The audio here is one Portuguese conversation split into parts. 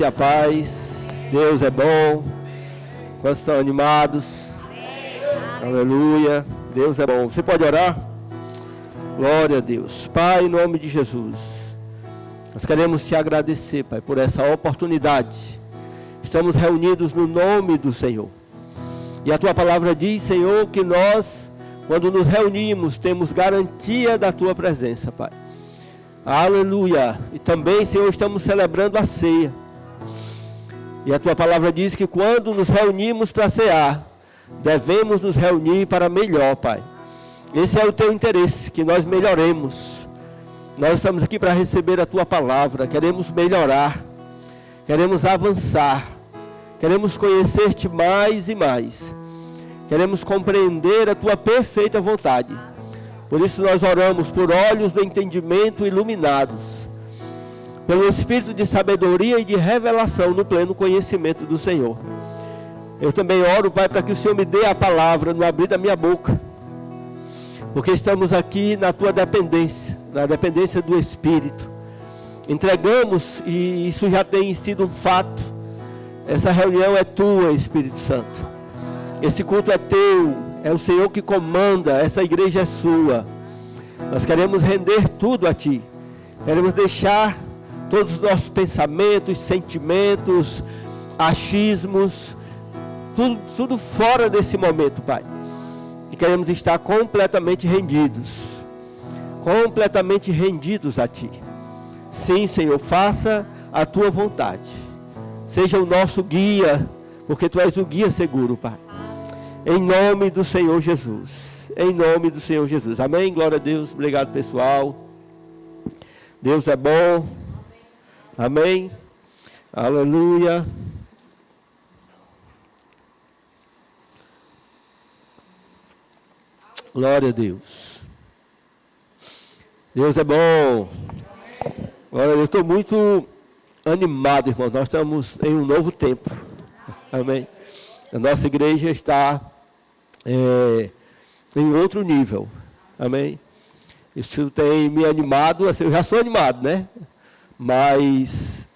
A paz, Deus é bom. Quantos estão animados? Aleluia, Deus é bom. Você pode orar? Glória a Deus. Pai, em nome de Jesus, nós queremos te agradecer, Pai, por essa oportunidade. Estamos reunidos no nome do Senhor. E a tua palavra diz, Senhor, que nós, quando nos reunimos, temos garantia da tua presença, Pai. Aleluia. E também, Senhor, estamos celebrando a ceia. E a tua palavra diz que quando nos reunimos para cear, devemos nos reunir para melhor, Pai. Esse é o teu interesse, que nós melhoremos. Nós estamos aqui para receber a tua palavra, queremos melhorar, queremos avançar, queremos conhecer-te mais e mais, queremos compreender a tua perfeita vontade. Por isso nós oramos por olhos do entendimento iluminados, pelo espírito de sabedoria e de revelação no pleno conhecimento do Senhor. Eu também oro, Pai, para que o Senhor me dê a palavra no abrir da minha boca, porque estamos aqui na tua dependência, na dependência do Espírito. Entregamos, e isso já tem sido um fato, essa reunião é tua, Espírito Santo. Esse culto é teu, é o Senhor que comanda, essa igreja é sua. Nós queremos render tudo a ti, queremos deixar todos os nossos pensamentos, sentimentos, achismos, tudo fora desse momento, Pai. E queremos estar completamente rendidos a Ti. Sim, Senhor, faça a Tua vontade. Seja o nosso guia, porque Tu és o guia seguro, Pai. Em nome do Senhor Jesus. Em nome do Senhor Jesus. Amém? Glória a Deus. Obrigado, pessoal. Deus é bom. Amém? Aleluia. Glória a Deus. Deus é bom. Glória a Deus. Estou muito animado, irmão. Nós estamos em um novo tempo. Amém? A nossa igreja está em outro nível. Amém? Isso tem me animado. Assim, eu já sou animado, né? Mas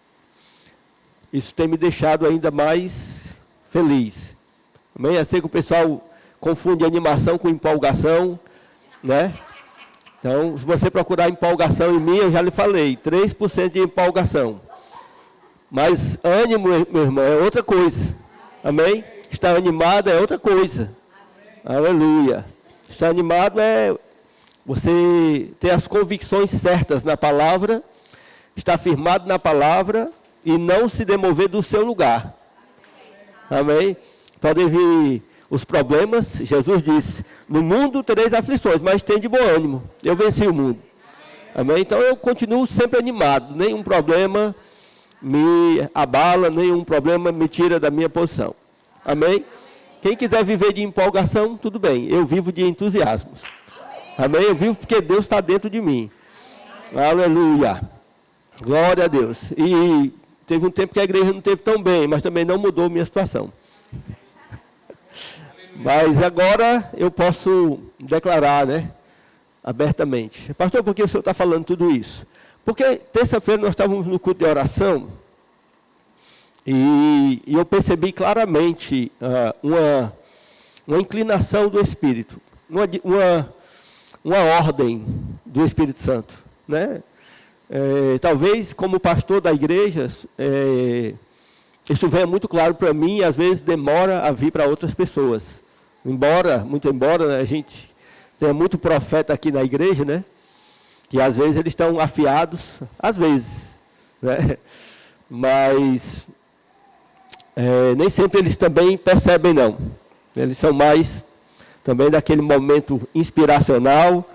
isso tem me deixado ainda mais feliz. Amém? Eu sei que o pessoal confunde animação com empolgação, né? Então, se você procurar empolgação em mim, eu já lhe falei, 3% de empolgação. Mas ânimo, meu irmão, é outra coisa. Amém? Estar animado é outra coisa. Aleluia. Estar animado é você ter as convicções certas na palavra, estar firmado na palavra e não se demover do seu lugar. Amém? Podem vir os problemas. Jesus disse, no mundo tereis aflições, mas tem de bom ânimo. Eu venci o mundo. Amém? Então eu continuo sempre animado. Nenhum problema me abala, nenhum problema me tira da minha posição. Amém? Quem quiser viver de empolgação, tudo bem. Eu vivo de entusiasmos. Amém? Eu vivo porque Deus está dentro de mim. Aleluia. Glória a Deus. E teve um tempo que a igreja não esteve tão bem, mas também não mudou minha situação. Mas agora eu posso declarar, né, abertamente. Pastor, por que o senhor está falando tudo isso? Porque terça-feira nós estávamos no culto de oração e eu percebi claramente uma inclinação do Espírito, uma ordem do Espírito Santo, né? Talvez como pastor da igreja, isso venha muito claro para mim e às vezes demora a vir para outras pessoas. Muito embora, né, a gente tenha muito profeta aqui na igreja, né? Que às vezes eles estão afiados, às vezes, né? Mas nem sempre eles também percebem, não. Eles são mais também daquele momento inspiracional.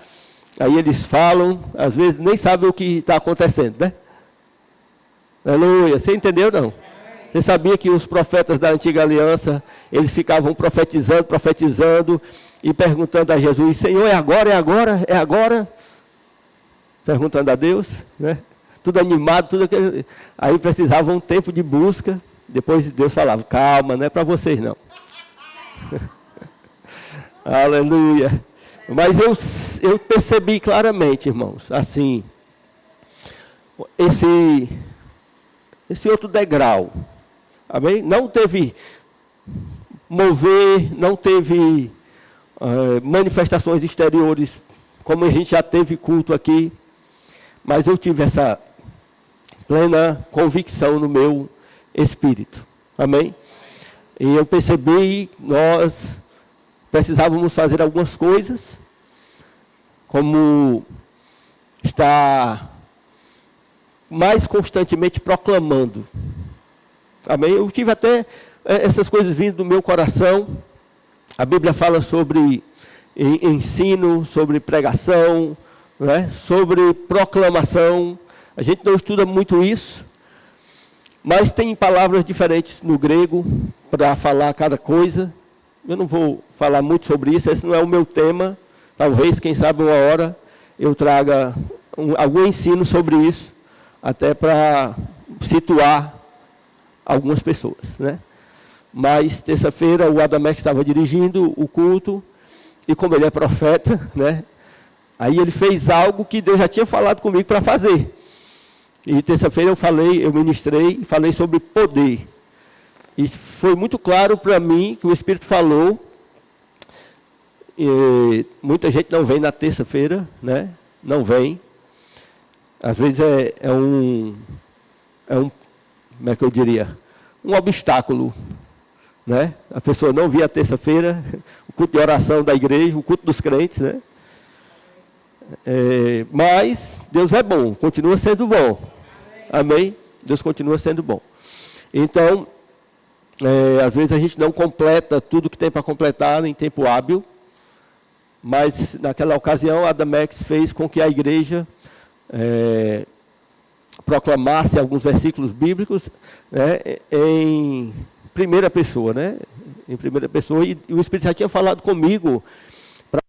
Aí eles falam, às vezes nem sabem o que está acontecendo, né? Aleluia. Você entendeu, não? Você sabia que os profetas da antiga aliança, eles ficavam profetizando e perguntando a Jesus, Senhor, é agora? Perguntando a Deus, né? Tudo animado, tudo aquilo. Aí precisavam um tempo de busca, depois Deus falava, calma, não é para vocês não. Aleluia. Mas eu percebi claramente, irmãos, assim, esse outro degrau. Amém? Não teve mover, não teve manifestações exteriores, como a gente já teve culto aqui, mas eu tive essa plena convicção no meu espírito. Amém? E eu percebi que nós precisávamos fazer algumas coisas, como estar mais constantemente proclamando. Amém? Eu tive até essas coisas vindo do meu coração. A Bíblia fala sobre ensino, sobre pregação, né? Sobre proclamação. A gente não estuda muito isso, mas tem palavras diferentes no grego para falar cada coisa. Eu não vou falar muito sobre isso, esse não é o meu tema. Talvez, quem sabe, uma hora eu traga algum ensino sobre isso, até para situar algumas pessoas, né? Mas, terça-feira, o Adamex estava dirigindo o culto, e como ele é profeta, né? Aí ele fez algo que Deus já tinha falado comigo para fazer. E terça-feira eu ministrei, falei sobre poder. E foi muito claro para mim que o Espírito falou. E muita gente não vem na terça-feira, né? Não vem. Às vezes é um, como é que eu diria? Um obstáculo, né? A pessoa não via a terça-feira, o culto de oração da igreja, o culto dos crentes, né? Mas Deus é bom, continua sendo bom. Amém? Deus continua sendo bom. Então, às vezes a gente não completa tudo que tem para completar em tempo hábil, mas naquela ocasião a Adamex fez com que a igreja proclamasse alguns versículos bíblicos, né, em primeira pessoa, né? Em primeira pessoa, e o Espírito já tinha falado comigo para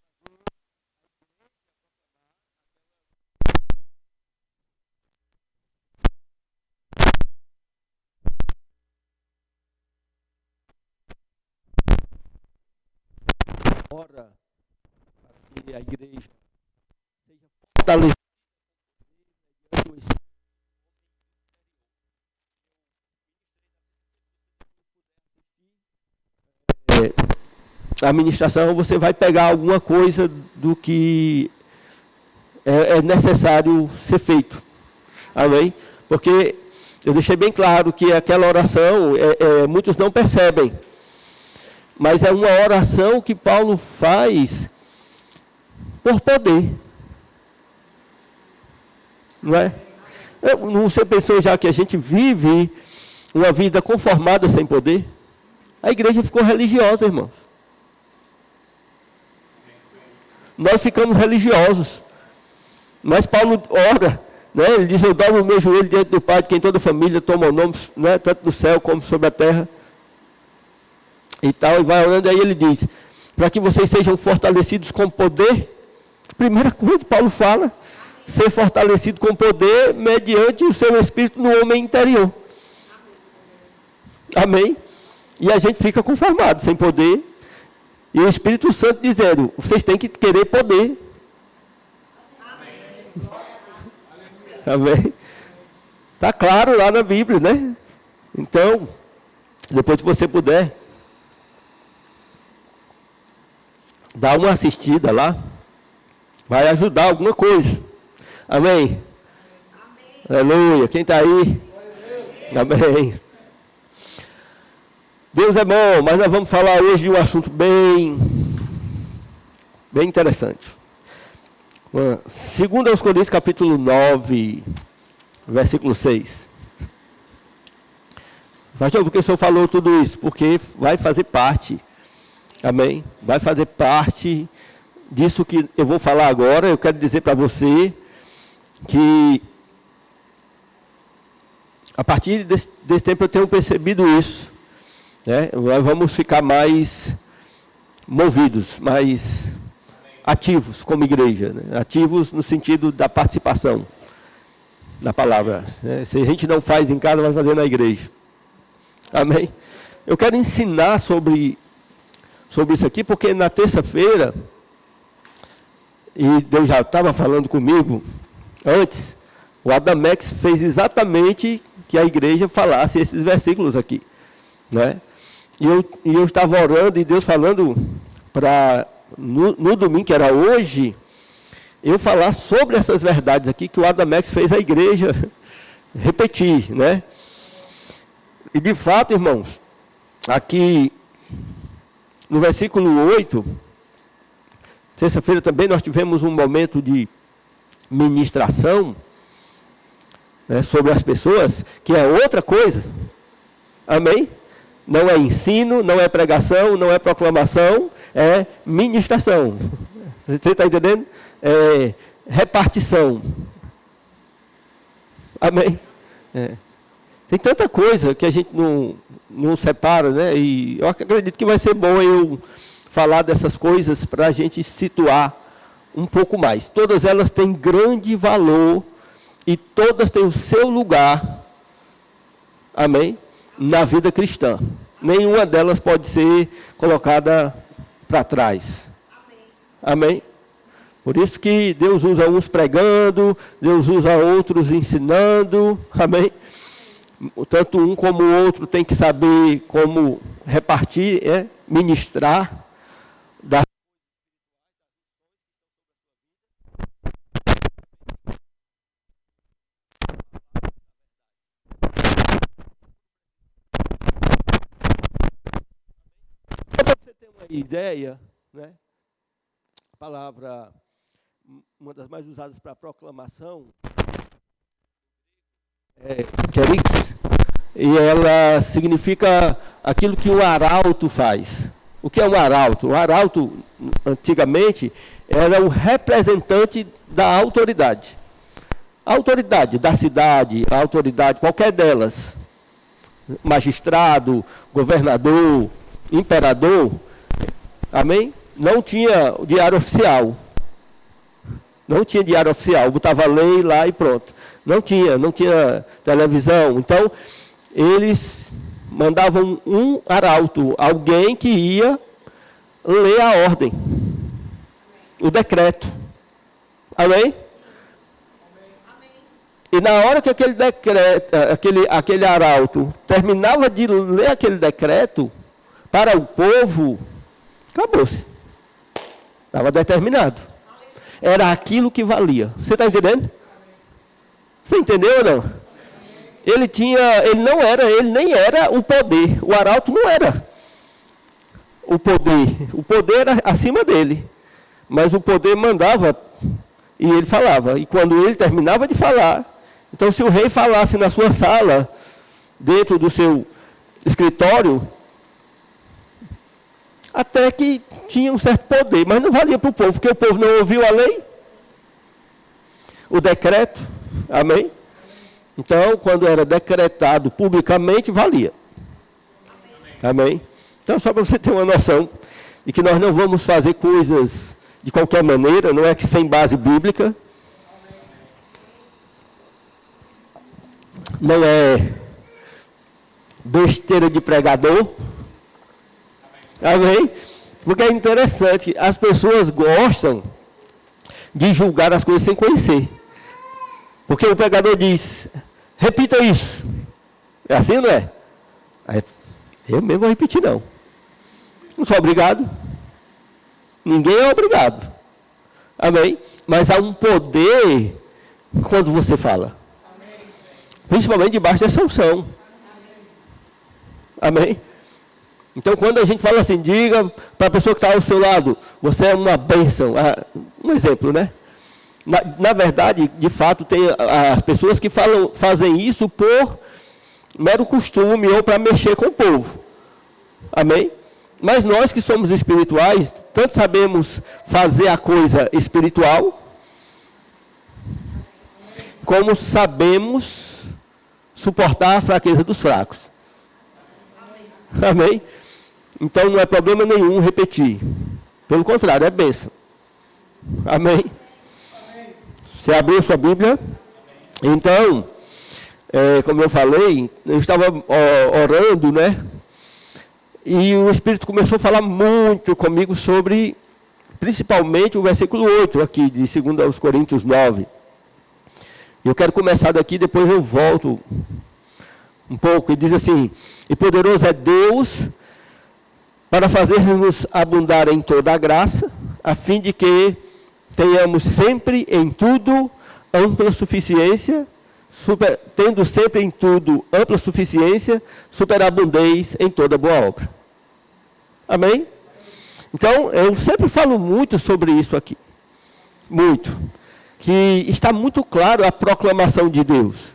ora para que a igreja seja fortalecida mediante o Espírito. A ministração, você vai pegar alguma coisa do que é necessário ser feito. Amém? Porque eu deixei bem claro que aquela oração, muitos não percebem, mas é uma oração que Paulo faz por poder. Não é? Você pensou já que a gente vive uma vida conformada sem poder? A igreja ficou religiosa, irmãos. Nós ficamos religiosos. Mas Paulo ora, né? Ele diz: eu dobro o meu joelho diante do Pai, de quem toda a família toma o nome, né? Tanto no céu como sobre a terra. E tal, e vai orando, aí ele diz: para que vocês sejam fortalecidos com poder. Primeira coisa, Paulo fala: ser fortalecido com poder mediante o seu espírito no homem interior. Amém? E a gente fica conformado, sem poder. E o Espírito Santo dizendo: vocês têm que querer poder. Amém? Está claro lá na Bíblia, né? Então, depois que você puder, dá uma assistida lá. Vai ajudar alguma coisa. Amém? Aleluia. Quem está aí? Amém. Deus é bom, mas nós vamos falar hoje de um assunto bem interessante. 2 Coríntios capítulo 9, versículo 6. Pastor, por que o senhor falou tudo isso? Porque vai fazer parte, amém? Vai fazer parte disso que eu vou falar agora. Eu quero dizer para você que a partir desse tempo eu tenho percebido isso. Nós vamos ficar mais movidos, mais ativos como igreja, né? Ativos no sentido da participação da palavra, né? Se a gente não faz em casa, vai fazer na igreja. Amém? Eu quero ensinar sobre isso aqui, porque na terça-feira, e Deus já estava falando comigo antes, o Adamex fez exatamente que a igreja falasse esses versículos aqui, né? E eu estava orando e Deus falando para, no domingo, que era hoje, eu falar sobre essas verdades aqui que o Adamex fez a igreja repetir, né? E de fato, irmãos, aqui no versículo 8, terça-feira também nós tivemos um momento de ministração, né, sobre as pessoas, que é outra coisa. Amém? Não é ensino, não é pregação, não é proclamação, é ministração. Você está entendendo? É repartição. Amém? Tem tanta coisa que a gente não separa, né? E eu acredito que vai ser bom eu falar dessas coisas para a gente situar um pouco mais. Todas elas têm grande valor e todas têm o seu lugar, amém? Na vida cristã. Nenhuma delas pode ser colocada para trás. Amém? Por isso que Deus usa uns pregando, Deus usa outros ensinando, amém? Tanto um como o outro tem que saber como repartir, ministrar. Para você ter uma ideia, né? A palavra, uma das mais usadas para proclamação, é kerix, e ela significa aquilo que o arauto faz. O que é um arauto? O arauto, antigamente, era o representante da autoridade. A autoridade da cidade, a autoridade, qualquer delas, magistrado, governador, imperador, amém? Não tinha diário oficial. Não tinha diário oficial, botava lei lá e pronto. Não tinha televisão. Então, eles mandavam um arauto, alguém que ia ler a ordem, o decreto. Amém? E na hora que aquele decreto, aquele arauto terminava de ler aquele decreto para o povo, acabou-se. Estava determinado. Era aquilo que valia. Você está entendendo? Você entendeu ou não? Ele nem era o poder. O arauto não era o poder. O poder era acima dele. Mas o poder mandava e ele falava. E quando ele terminava de falar, então se o rei falasse na sua sala, dentro do seu escritório, até que tinha um certo poder, mas não valia para o povo, porque o povo não ouviu a lei, o decreto, amém? Então, quando era decretado publicamente, valia. Amém? Então, só para você ter uma noção de que nós não vamos fazer coisas de qualquer maneira, não é que sem base bíblica, não é besteira de pregador. Amém? Porque é interessante, as pessoas gostam de julgar as coisas sem conhecer. Porque o pregador diz, repita isso. É assim, não é? Aí, eu mesmo vou repetir, não. Não sou obrigado. Ninguém é obrigado. Amém? Mas há um poder quando você fala. Principalmente debaixo dessa unção. Amém? Então, quando a gente fala assim, diga para a pessoa que está ao seu lado, você é uma bênção. Um exemplo, né? Na verdade, de fato, tem as pessoas que fazem isso por mero costume ou para mexer com o povo. Amém? Mas nós que somos espirituais, tanto sabemos fazer a coisa espiritual, como sabemos suportar a fraqueza dos fracos. Amém? Então não é problema nenhum repetir. Pelo contrário, é bênção. Amém? Você abriu sua Bíblia? Então, como eu falei, eu estava orando, né? E o Espírito começou a falar muito comigo sobre, principalmente, o versículo 8 aqui, de 2 Coríntios 9. Eu quero começar daqui, depois eu volto um pouco, e diz assim: e poderoso é Deus para fazer-nos abundar em toda a graça, a fim de que tenhamos sempre em tudo ampla suficiência, tendo sempre em tudo ampla suficiência, superabundez em toda boa obra. Amém? Então, eu sempre falo muito sobre isso aqui. Muito. Que está muito claro a proclamação de Deus.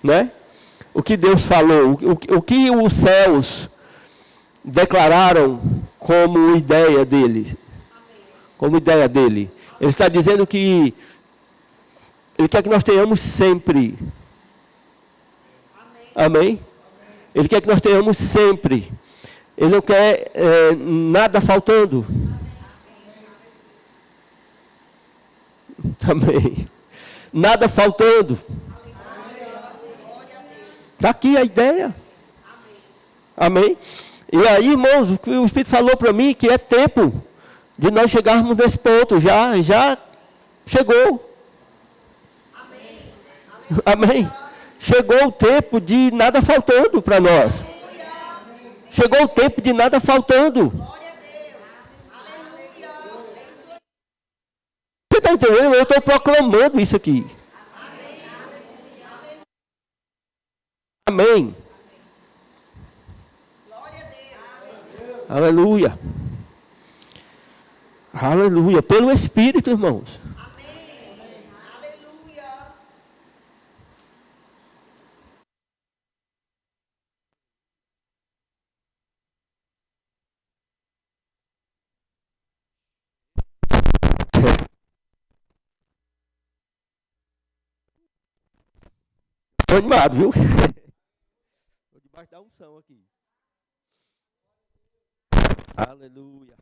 Né? O que Deus falou, o que os céus declararam como ideia dele. Como ideia dele. Ele está dizendo que Ele quer que nós tenhamos sempre. Amém? Ele quer que nós tenhamos sempre. Ele não quer nada faltando. Amém. Nada faltando. Está aqui a ideia. Amém? E aí, irmãos, o Espírito falou para mim que é tempo de nós chegarmos nesse ponto. Já chegou. Amém? Chegou o tempo de nada faltando para nós. Chegou o tempo de nada faltando. Você está entendendo? Eu estou proclamando isso aqui. Amém. Aleluia. Aleluia. Pelo Espírito, irmãos. Estou animado, viu? Estou debaixo da unção aqui. Aleluia.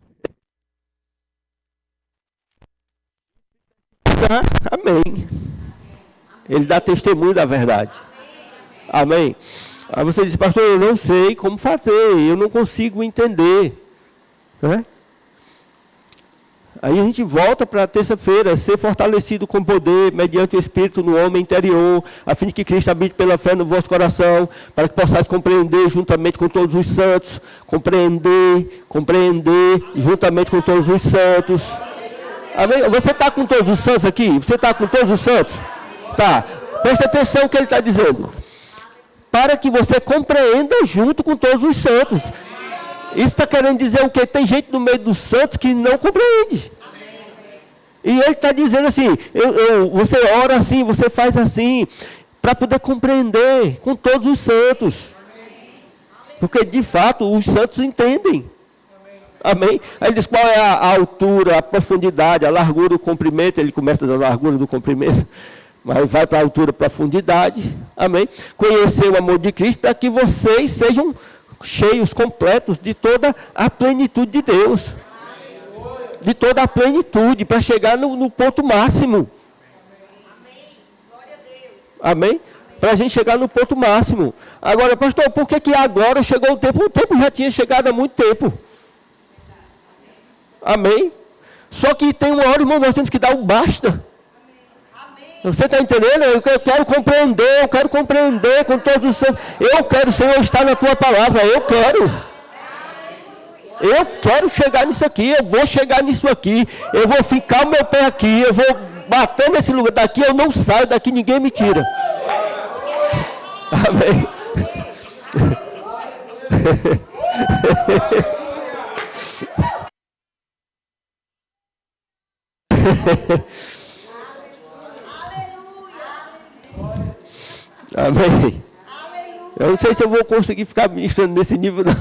Amém. Ele dá testemunho da verdade. Amém. Aí você diz: pastor, eu não sei como fazer, eu não consigo entender. Né? Aí a gente volta para a terça-feira: ser fortalecido com poder, mediante o Espírito no homem interior, a fim de que Cristo habite pela fé no vosso coração, para que possais compreender juntamente com todos os santos, compreender juntamente com todos os santos. Amém? Você está com todos os santos aqui? Você está com todos os santos? Tá. Presta atenção no que ele está dizendo. Para que você compreenda junto com todos os santos. Isso está querendo dizer o quê? Tem gente no meio dos santos que não compreende. E ele está dizendo assim: você ora assim, você faz assim, para poder compreender com todos os santos. Porque de fato os santos entendem. Amém? Aí ele diz qual é a altura, a profundidade, a largura, o comprimento. Ele começa da largura do comprimento, mas vai para a altura, profundidade. Amém? Conhecer o amor de Cristo para que vocês sejam cheios, completos de toda a plenitude de Deus. De toda a plenitude, para chegar no ponto máximo. Amém? Para a gente chegar no ponto máximo. Agora, pastor, por que agora chegou o tempo? O tempo já tinha chegado há muito tempo. Amém? Só que tem uma hora, irmão, nós temos que dar um basta. Você está entendendo? Eu quero compreender com todos os santos. Eu quero, Senhor, estar na tua palavra. Eu quero chegar nisso aqui. Eu vou chegar nisso aqui. Eu vou ficar o meu pé aqui. Eu vou bater nesse lugar. Daqui eu não saio. Daqui ninguém me tira. Amém. Amém. Eu não sei se eu vou conseguir ficar ministrando nesse nível, não.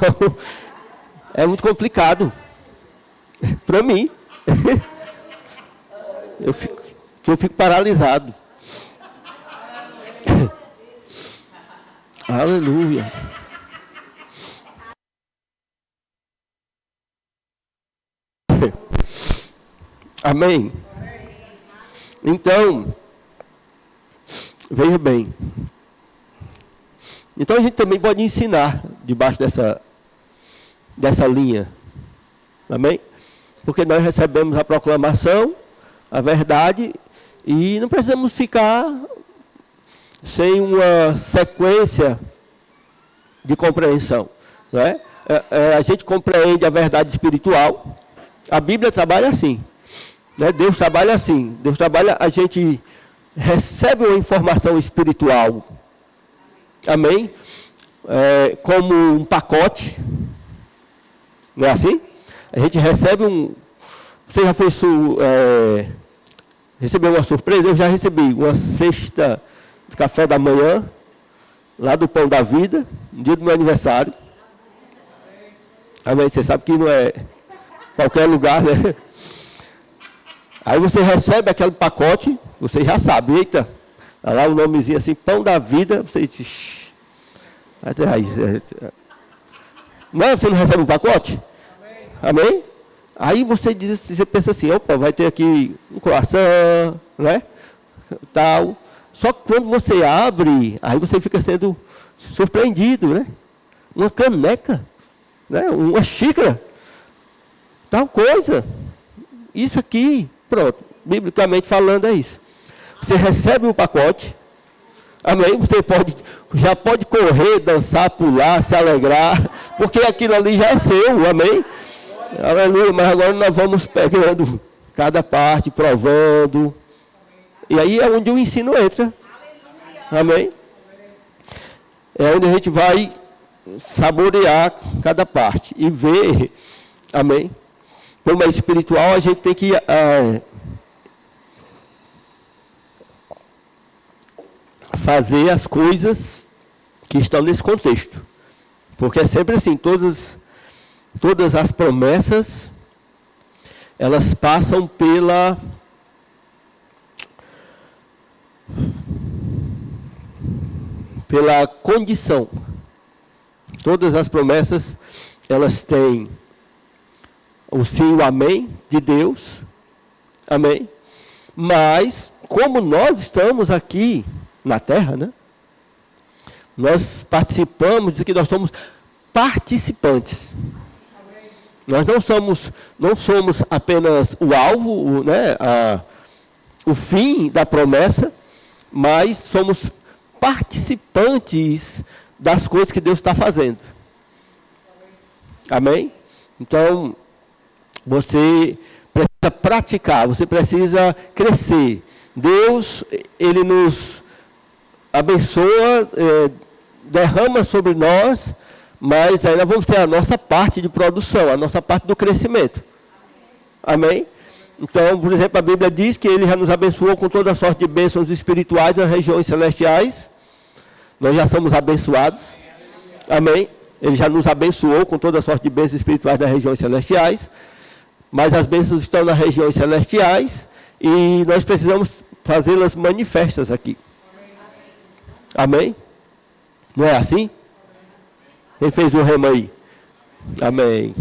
É muito complicado. Para mim. Eu fico paralisado. Aleluia. Amém. Então, veja bem. Então a gente também pode ensinar debaixo dessa linha. Amém? Porque nós recebemos a proclamação, a verdade, e não precisamos ficar sem uma sequência de compreensão. Não é? A gente compreende a verdade espiritual. A Bíblia trabalha assim. Né? Deus trabalha assim. Deus trabalha, a gente recebe uma informação espiritual. Amém? Como um pacote. Não é assim? A gente recebe Você já foi recebeu uma surpresa? Eu já recebi uma cesta de café da manhã, lá do Pão da Vida, no dia do meu aniversário. Amém? Você sabe que não é qualquer lugar, né? Aí você recebe aquele pacote, você já sabe, eita, tá lá o nomezinho assim, Pão da Vida, você diz, não é? Você não recebe o pacote? Amém? Aí você pensa assim, opa, vai ter aqui um croissant, né? Tal. Só que quando você abre, aí você fica sendo surpreendido, né? Uma caneca, né? Uma xícara, tal coisa. Isso aqui, pronto, biblicamente falando é isso. Você recebe o pacote, amém? Você já pode correr, dançar, pular, se alegrar, porque aquilo ali já é seu, amém? Aleluia, mas agora nós vamos pegando cada parte, provando. E aí é onde o ensino entra. Amém? É onde a gente vai saborear cada parte e ver, amém? Como é espiritual, a gente tem que fazer as coisas que estão nesse contexto. Porque é sempre assim, todas as promessas, elas passam pela condição. Todas as promessas, elas têm o sim e o amém de Deus. Amém? Mas, como nós estamos aqui na terra, né? Nós participamos, diz que nós somos participantes. Nós não somos apenas o alvo, né, o fim da promessa, mas somos participantes das coisas que Deus está fazendo. Amém? Então, você precisa praticar, você precisa crescer. Deus, Ele nos abençoa, derrama sobre nós, mas aí nós vamos ter a nossa parte de produção, a nossa parte do crescimento. Amém? Então, por exemplo, a Bíblia diz que Ele já nos abençoou com toda sorte de bênçãos espirituais nas regiões celestiais. Nós já somos abençoados. Amém? Ele já nos abençoou com toda sorte de bênçãos espirituais nas regiões celestiais. Mas as bênçãos estão nas regiões celestiais e nós precisamos fazê-las manifestas aqui. Amém? Não é assim? Quem fez o rema aí? Amém.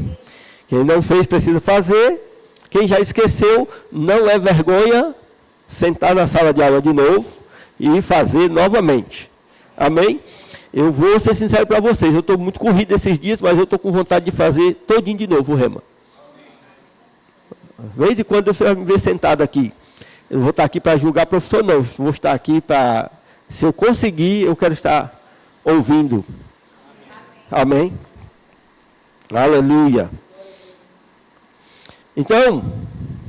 Quem não fez precisa fazer. Quem já esqueceu, não é vergonha sentar na sala de aula de novo e fazer novamente. Amém? Eu vou ser sincero para vocês, eu estou muito corrido esses dias, mas eu estou com vontade de fazer todinho de novo o rema. De vez em quando você vai me ver sentado aqui. Eu não vou estar aqui para julgar professor, não. Eu vou estar aqui para, se eu conseguir, eu quero estar ouvindo. Amém? Aleluia. Então,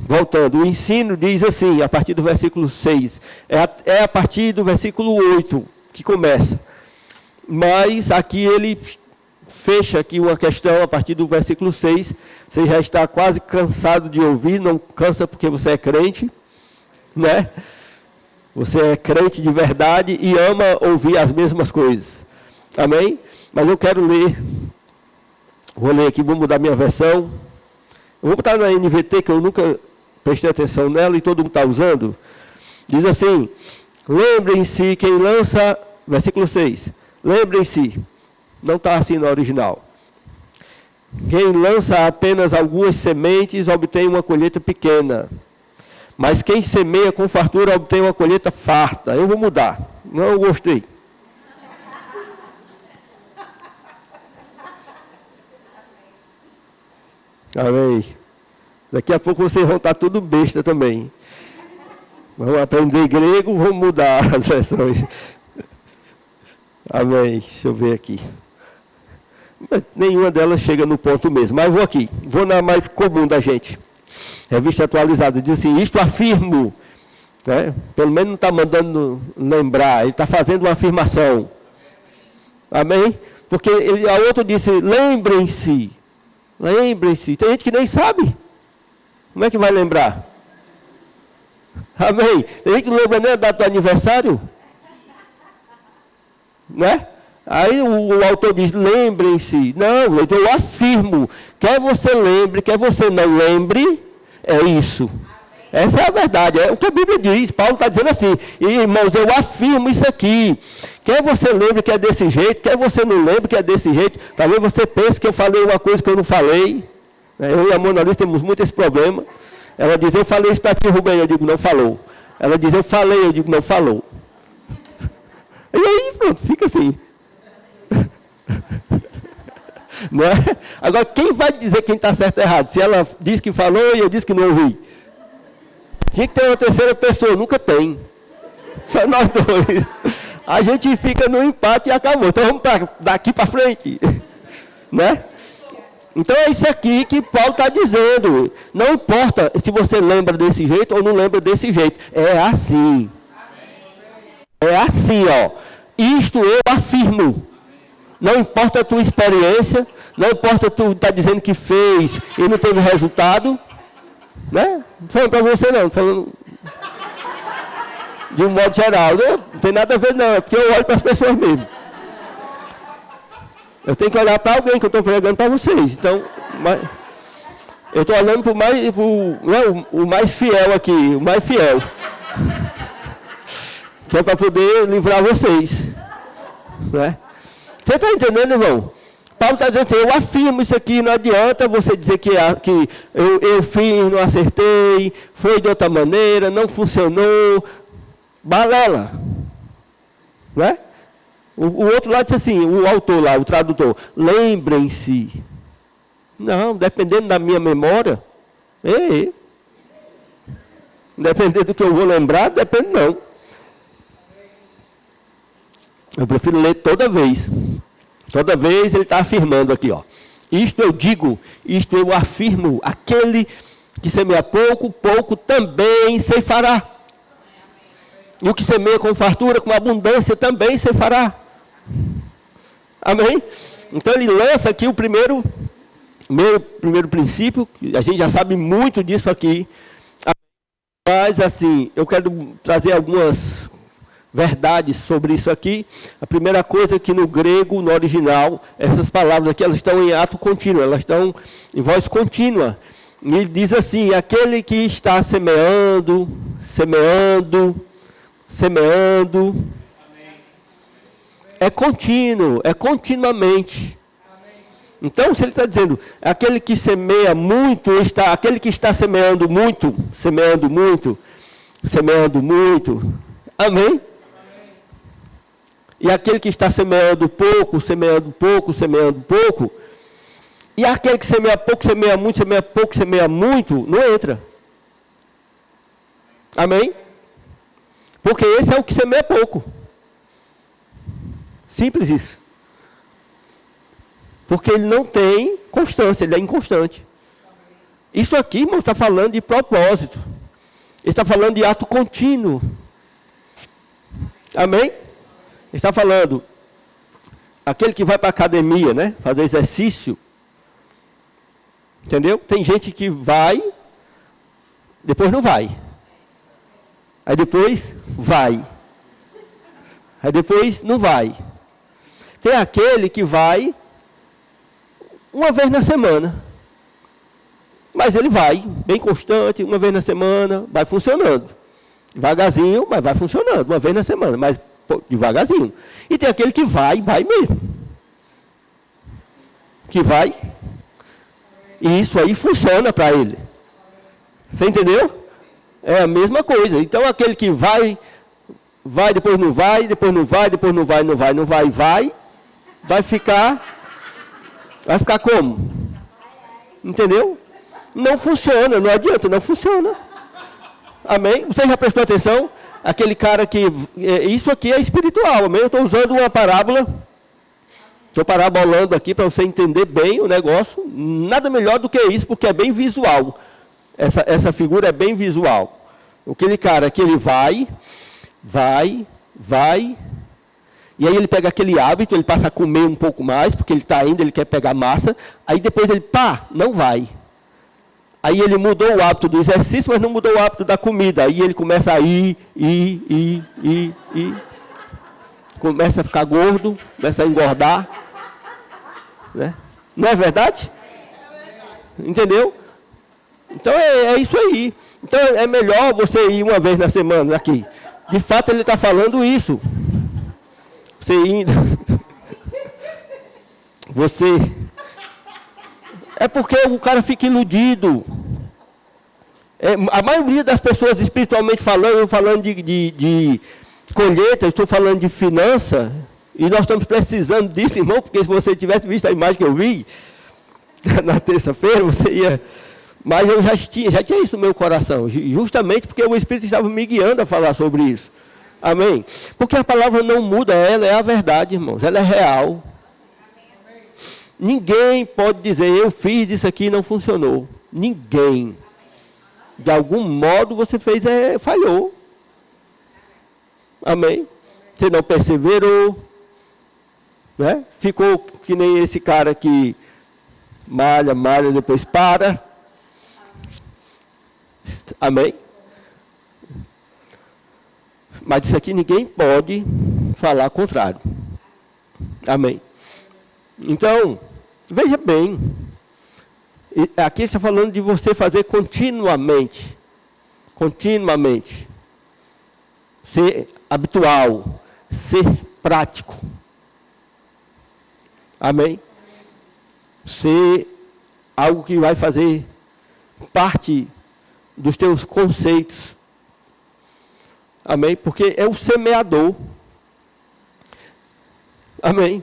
voltando, o ensino diz assim, a partir do versículo 6, é a partir do versículo 8 que começa. Mas aqui ele fecha aqui uma questão a partir do versículo 6. Você já está quase cansado de ouvir, não cansa porque você é crente, né? Você é crente de verdade e ama ouvir as mesmas coisas. Amém? Mas eu quero ler, vou ler aqui, vou mudar minha versão. Eu vou botar na NVT, que eu nunca prestei atenção nela e todo mundo está usando. Diz assim, lembrem-se, quem lança, versículo 6, lembrem-se, não está assim no original. Quem lança apenas algumas sementes obtém uma colheita pequena. Mas quem semeia com fartura obtém uma colheita farta. Eu vou mudar, não gostei. Amém. Daqui a pouco vocês vão estar tudo besta também. Vamos aprender grego, vamos mudar as versões. Amém. Deixa eu ver aqui. Nenhuma delas chega no ponto mesmo. Mas vou aqui, vou na mais comum da gente. Revista atualizada, diz assim, isto afirmo. Né? Pelo menos não está mandando lembrar, ele está fazendo uma afirmação. Amém? Porque a outra disse, lembrem-se. Lembrem-se. Tem gente que nem sabe. Como é que vai lembrar? Amém? Tem gente que não lembra nem a data do aniversário. Né? Aí o autor diz, lembrem-se. Não, eu afirmo. Quer você lembre, quer você não lembre, é isso. Essa é a verdade, é o que a Bíblia diz. Paulo está dizendo assim, irmãos, eu afirmo isso aqui. Quer você lembre que é desse jeito, quer você não lembre que é desse jeito. Talvez você pense que eu falei uma coisa que eu não falei. Eu e a Mona Lisa temos muito esse problema. Ela diz, eu falei isso para ti, Rubem, eu digo, não falou. Ela diz, eu falei, eu digo, não falou. E aí, pronto, fica assim. Não é? Agora, quem vai dizer quem está certo ou errado? Se ela diz que falou e eu disse que não ouvi. Tinha que ter uma terceira pessoa, nunca tem. Só nós dois. A gente fica no empate e acabou. Então vamos daqui para frente. Né? Então é isso aqui que Paulo está dizendo. Não importa se você lembra desse jeito ou não lembra desse jeito. É assim. É assim, ó. Isto eu afirmo. Não importa a tua experiência, não importa tu estar dizendo que fez e não teve resultado. Né? Não falando para você não, falando de um modo geral. Não tem nada a ver não, é porque eu olho para as pessoas mesmo. Eu tenho que olhar para alguém que eu estou pregando para vocês. Então, eu estou olhando para o mais fiel aqui, o mais fiel. Que é para poder livrar vocês. Né? Você está entendendo, irmão? Paulo está dizendo assim, eu afirmo isso aqui, não adianta você dizer que eu fiz, não acertei, foi de outra maneira, não funcionou. Balela. Né? O outro lado disse assim, o autor lá, o tradutor, lembrem-se. Não, dependendo da minha memória, dependendo do que eu vou lembrar, depende não. Eu prefiro ler toda vez. Toda vez ele está afirmando aqui, ó. Isto eu digo, isto eu afirmo, aquele que semeia pouco, pouco também ceifará. E o que semeia com fartura, com abundância, também ceifará. Amém? Então ele lança aqui o primeiro princípio, a gente já sabe muito disso aqui. Mas assim, eu quero trazer algumas verdades sobre isso aqui. A primeira coisa é que no grego, no original, essas palavras aqui, elas estão em ato contínuo, elas estão em voz contínua. E ele diz assim, aquele que está semeando, é contínuo, é continuamente. Então, se ele está dizendo, aquele que semeia muito, aquele que está semeando muito, amém? E aquele que está semeando pouco, e aquele que semeia pouco, semeia muito, não entra. Amém? Porque esse é o que semeia pouco. Simples isso. Porque ele não tem constância, ele é inconstante. Isso aqui, irmão, está falando de propósito. Ele está falando de ato contínuo. Amém? Está falando, aquele que vai para a academia, né, fazer exercício, entendeu? Tem gente que vai, depois não vai. Aí depois vai. Aí depois não vai. Tem aquele que vai uma vez na semana. Mas ele vai, bem constante, uma vez na semana, vai funcionando. Devagarzinho, mas vai funcionando, uma vez na semana, mas devagarzinho. E tem aquele que vai mesmo. Que vai, e isso aí funciona para ele. Você entendeu? É a mesma coisa. Então aquele que vai, depois não vai, depois não vai, depois não vai, vai ficar como? Entendeu? Não funciona, não adianta, não funciona. Amém? Você já prestou atenção? Aquele cara que... Isso aqui é espiritual, amém? Eu estou usando uma parábola Estou parabolando aqui para você entender bem o negócio. Nada melhor do que isso, porque é bem visual. Essa figura é bem visual. Aquele cara que ele vai, e aí ele pega aquele hábito, ele passa a comer um pouco mais, porque ele está indo, ele quer pegar massa, aí depois ele, não vai. Aí ele mudou o hábito do exercício, mas não mudou o hábito da comida. Aí ele começa a ir. Começa a ficar gordo, começa a engordar. Né? Não é verdade? Entendeu? Então é isso aí. Então é melhor você ir uma vez na semana aqui. De fato ele está falando isso. Você indo. Você. É porque o cara fica iludido. A maioria das pessoas espiritualmente falando de colheita, estou falando de finança, e nós estamos precisando disso, irmão, porque se você tivesse visto a imagem que eu vi na terça-feira, você ia. Mas eu já tinha isso no meu coração, justamente porque o Espírito estava me guiando a falar sobre isso. Amém? Porque a palavra não muda, ela é a verdade, irmãos, ela é real. Ninguém pode dizer, eu fiz isso aqui e não funcionou. Ninguém. De algum modo você fez, falhou. Amém? Você não perseverou. Né? Ficou que nem esse cara que malha, depois para. Amém? Mas isso aqui ninguém pode falar contrário. Amém? Então, veja bem, aqui está falando de você fazer continuamente, ser habitual, ser prático, amém? Ser algo que vai fazer parte dos teus conceitos, amém? Porque é o semeador, amém?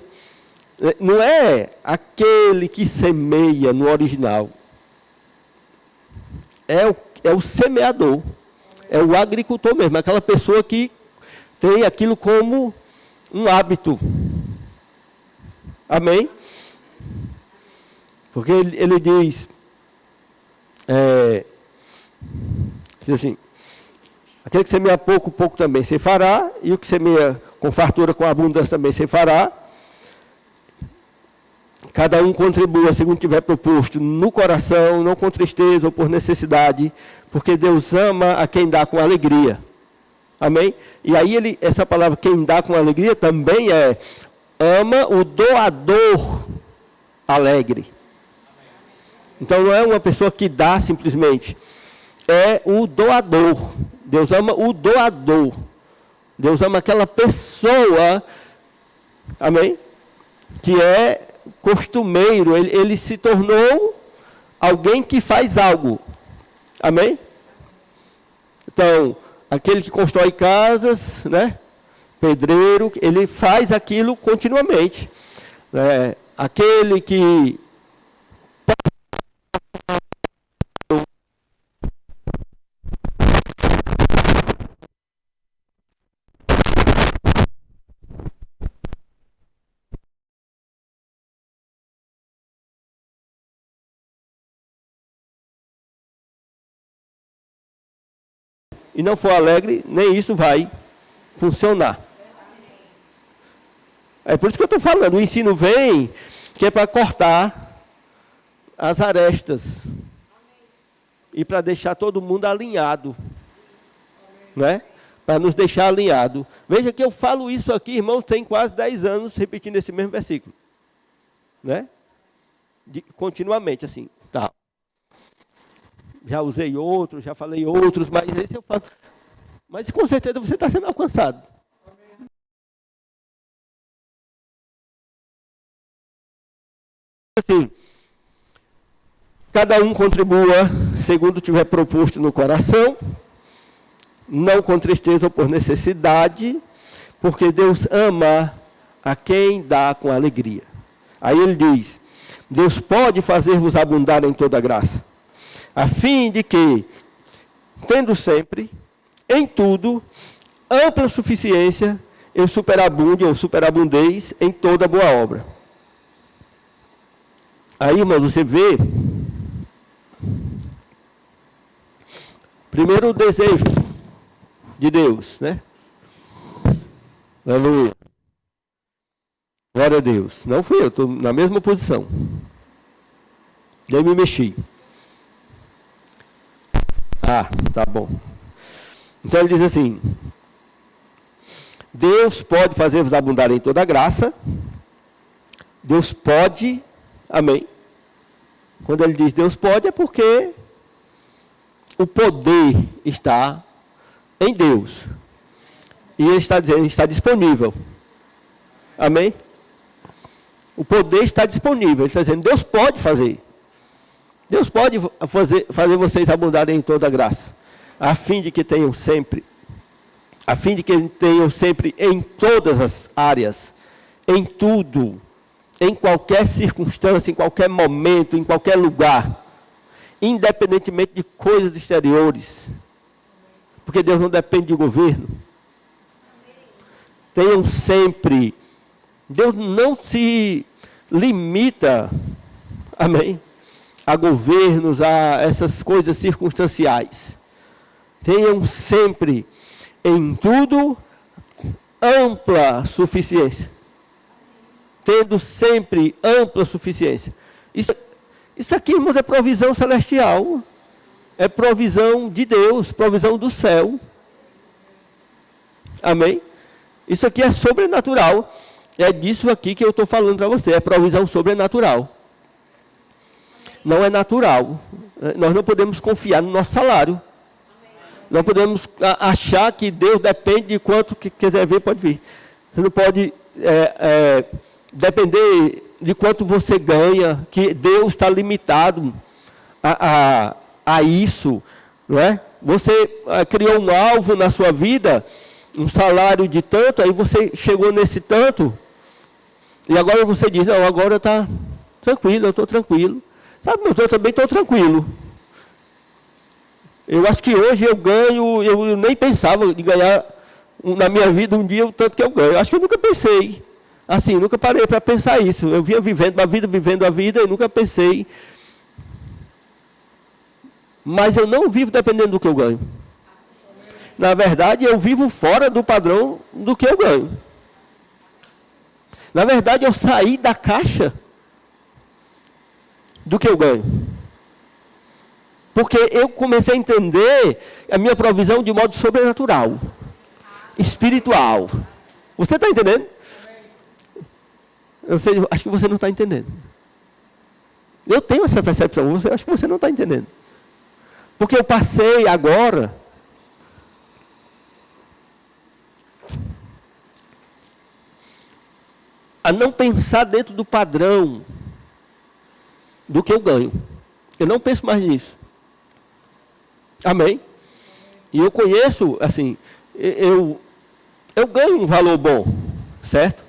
Não é aquele que semeia no original. É o semeador. É o agricultor mesmo. Aquela pessoa que tem aquilo como um hábito. Amém? Porque ele diz assim, aquele que semeia pouco, pouco também se fará, e o que semeia com fartura, com abundância também se fará. Cada um contribua segundo tiver proposto no coração, não com tristeza ou por necessidade, porque Deus ama a quem dá com alegria. Amém? E aí essa palavra quem dá com alegria também ama o doador alegre. Então não é uma pessoa que dá simplesmente, é o doador. Deus ama o doador. Deus ama aquela pessoa, amém? Que é costumeiro, ele se tornou alguém que faz algo. Amém? Então, aquele que constrói casas, né? Pedreiro, ele faz aquilo continuamente. Aquele que e não for alegre, nem isso vai funcionar. É por isso que eu estou falando, o ensino vem, que é para cortar as arestas. E para deixar todo mundo alinhado. Né? Para nos deixar alinhado. Veja que eu falo isso aqui, irmãos, tem quase 10 anos repetindo esse mesmo versículo. Né? Continuamente, assim. Tá. Já usei outros, já falei outros, mas esse eu falo. Mas com certeza você está sendo alcançado. Assim, cada um contribua segundo tiver proposto no coração, não com tristeza ou por necessidade, porque Deus ama a quem dá com alegria. Aí ele diz, Deus pode fazer-vos abundar em toda graça, a fim de que, tendo sempre, em tudo, ampla suficiência, eu superabunde ou superabundeis em toda boa obra. Aí, irmãos, você vê, primeiro o desejo de Deus, né? Aleluia. Glória a Deus. Não fui eu, estou na mesma posição. Nem me mexi. Ah, tá bom. Então ele diz assim: Deus pode fazer-vos abundar em toda graça. Deus pode, amém. Quando ele diz Deus pode, é porque o poder está em Deus. E ele está dizendo, está disponível. Amém? O poder está disponível. Ele está dizendo, Deus pode fazer. Deus pode fazer vocês abundarem em toda graça. A fim de que tenham sempre em todas as áreas, em tudo, em qualquer circunstância, em qualquer momento, em qualquer lugar, independentemente de coisas exteriores, porque Deus não depende de governo. Tenham sempre, Deus não se limita, amém, a governos, a essas coisas circunstanciais. Tenham sempre, em tudo, ampla suficiência. Tendo sempre ampla suficiência. Isso aqui, irmãos, é provisão celestial. É provisão de Deus, provisão do céu. Amém? Isso aqui é sobrenatural. É disso aqui que eu estou falando para você. É provisão sobrenatural. Não é natural. Nós não podemos confiar no nosso salário. Não podemos achar que Deus depende de quanto que quiser ver, pode vir. Você não pode depender de quanto você ganha, que Deus está limitado a isso, não é? Você criou um alvo na sua vida, um salário de tanto, aí você chegou nesse tanto, e agora você diz, não, agora está tranquilo, eu estou tranquilo. Sabe, eu também estou tranquilo. Eu acho que hoje eu ganho, eu nem pensava de ganhar na minha vida um dia o tanto que eu ganho. Eu acho que eu nunca pensei, assim, nunca parei para pensar isso. Eu vinha vivendo a vida e nunca pensei. Mas eu não vivo dependendo do que eu ganho. Na verdade, eu vivo fora do padrão do que eu ganho. Na verdade, eu saí da caixa do que eu ganho. Porque eu comecei a entender a minha provisão de modo sobrenatural, espiritual. Você está entendendo? Eu sei, acho que você não está entendendo. Eu tenho essa percepção, acho que você não está entendendo. Porque eu passei agora a não pensar dentro do padrão do que eu ganho. Eu não penso mais nisso. Amém? E eu conheço, assim, eu ganho um valor bom, certo?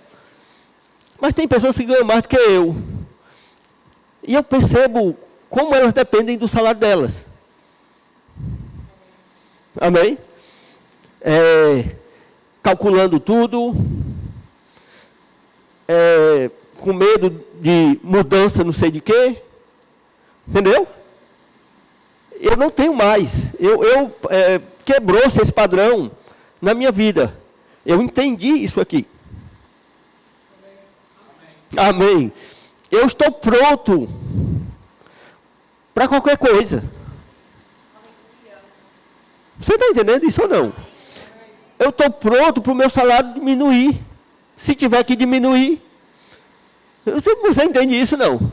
Mas tem pessoas que ganham mais do que eu. E eu percebo como elas dependem do salário delas. Amém? Calculando tudo, com medo de mudança não sei de quê. Entendeu? Eu não tenho mais. Quebrou-se esse padrão na minha vida. Eu entendi isso aqui. Amém. Eu estou pronto para qualquer coisa. Você está entendendo isso ou não? Eu estou pronto para o meu salário diminuir. Se tiver que diminuir. Você entende isso não?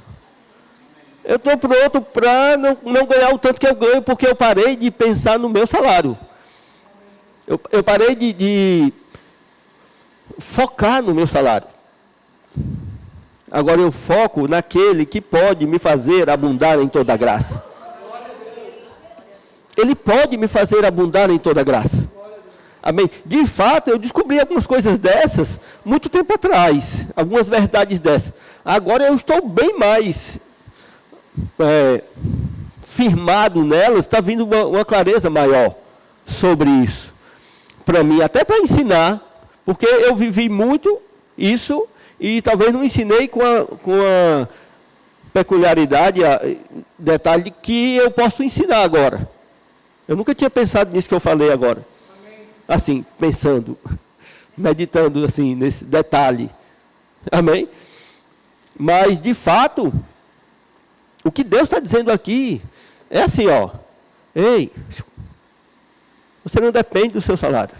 Eu estou pronto para não ganhar o tanto que eu ganho, porque eu parei de pensar no meu salário. Eu parei de focar no meu salário. Agora eu foco naquele que pode me fazer abundar em toda graça. Ele pode me fazer abundar em toda graça. Amém? De fato, eu descobri algumas coisas dessas muito tempo atrás. Algumas verdades dessas. Agora eu estou bem mais firmado nelas, está vindo uma clareza maior sobre isso. Para mim, até para ensinar, porque eu vivi muito isso e talvez não ensinei com peculiaridade, detalhe que eu posso ensinar agora. Eu nunca tinha pensado nisso que eu falei agora. Assim, pensando, meditando assim, nesse detalhe. Amém? Mas, de fato, o que Deus está dizendo aqui é assim, ó. Ei, você não depende do seu salário.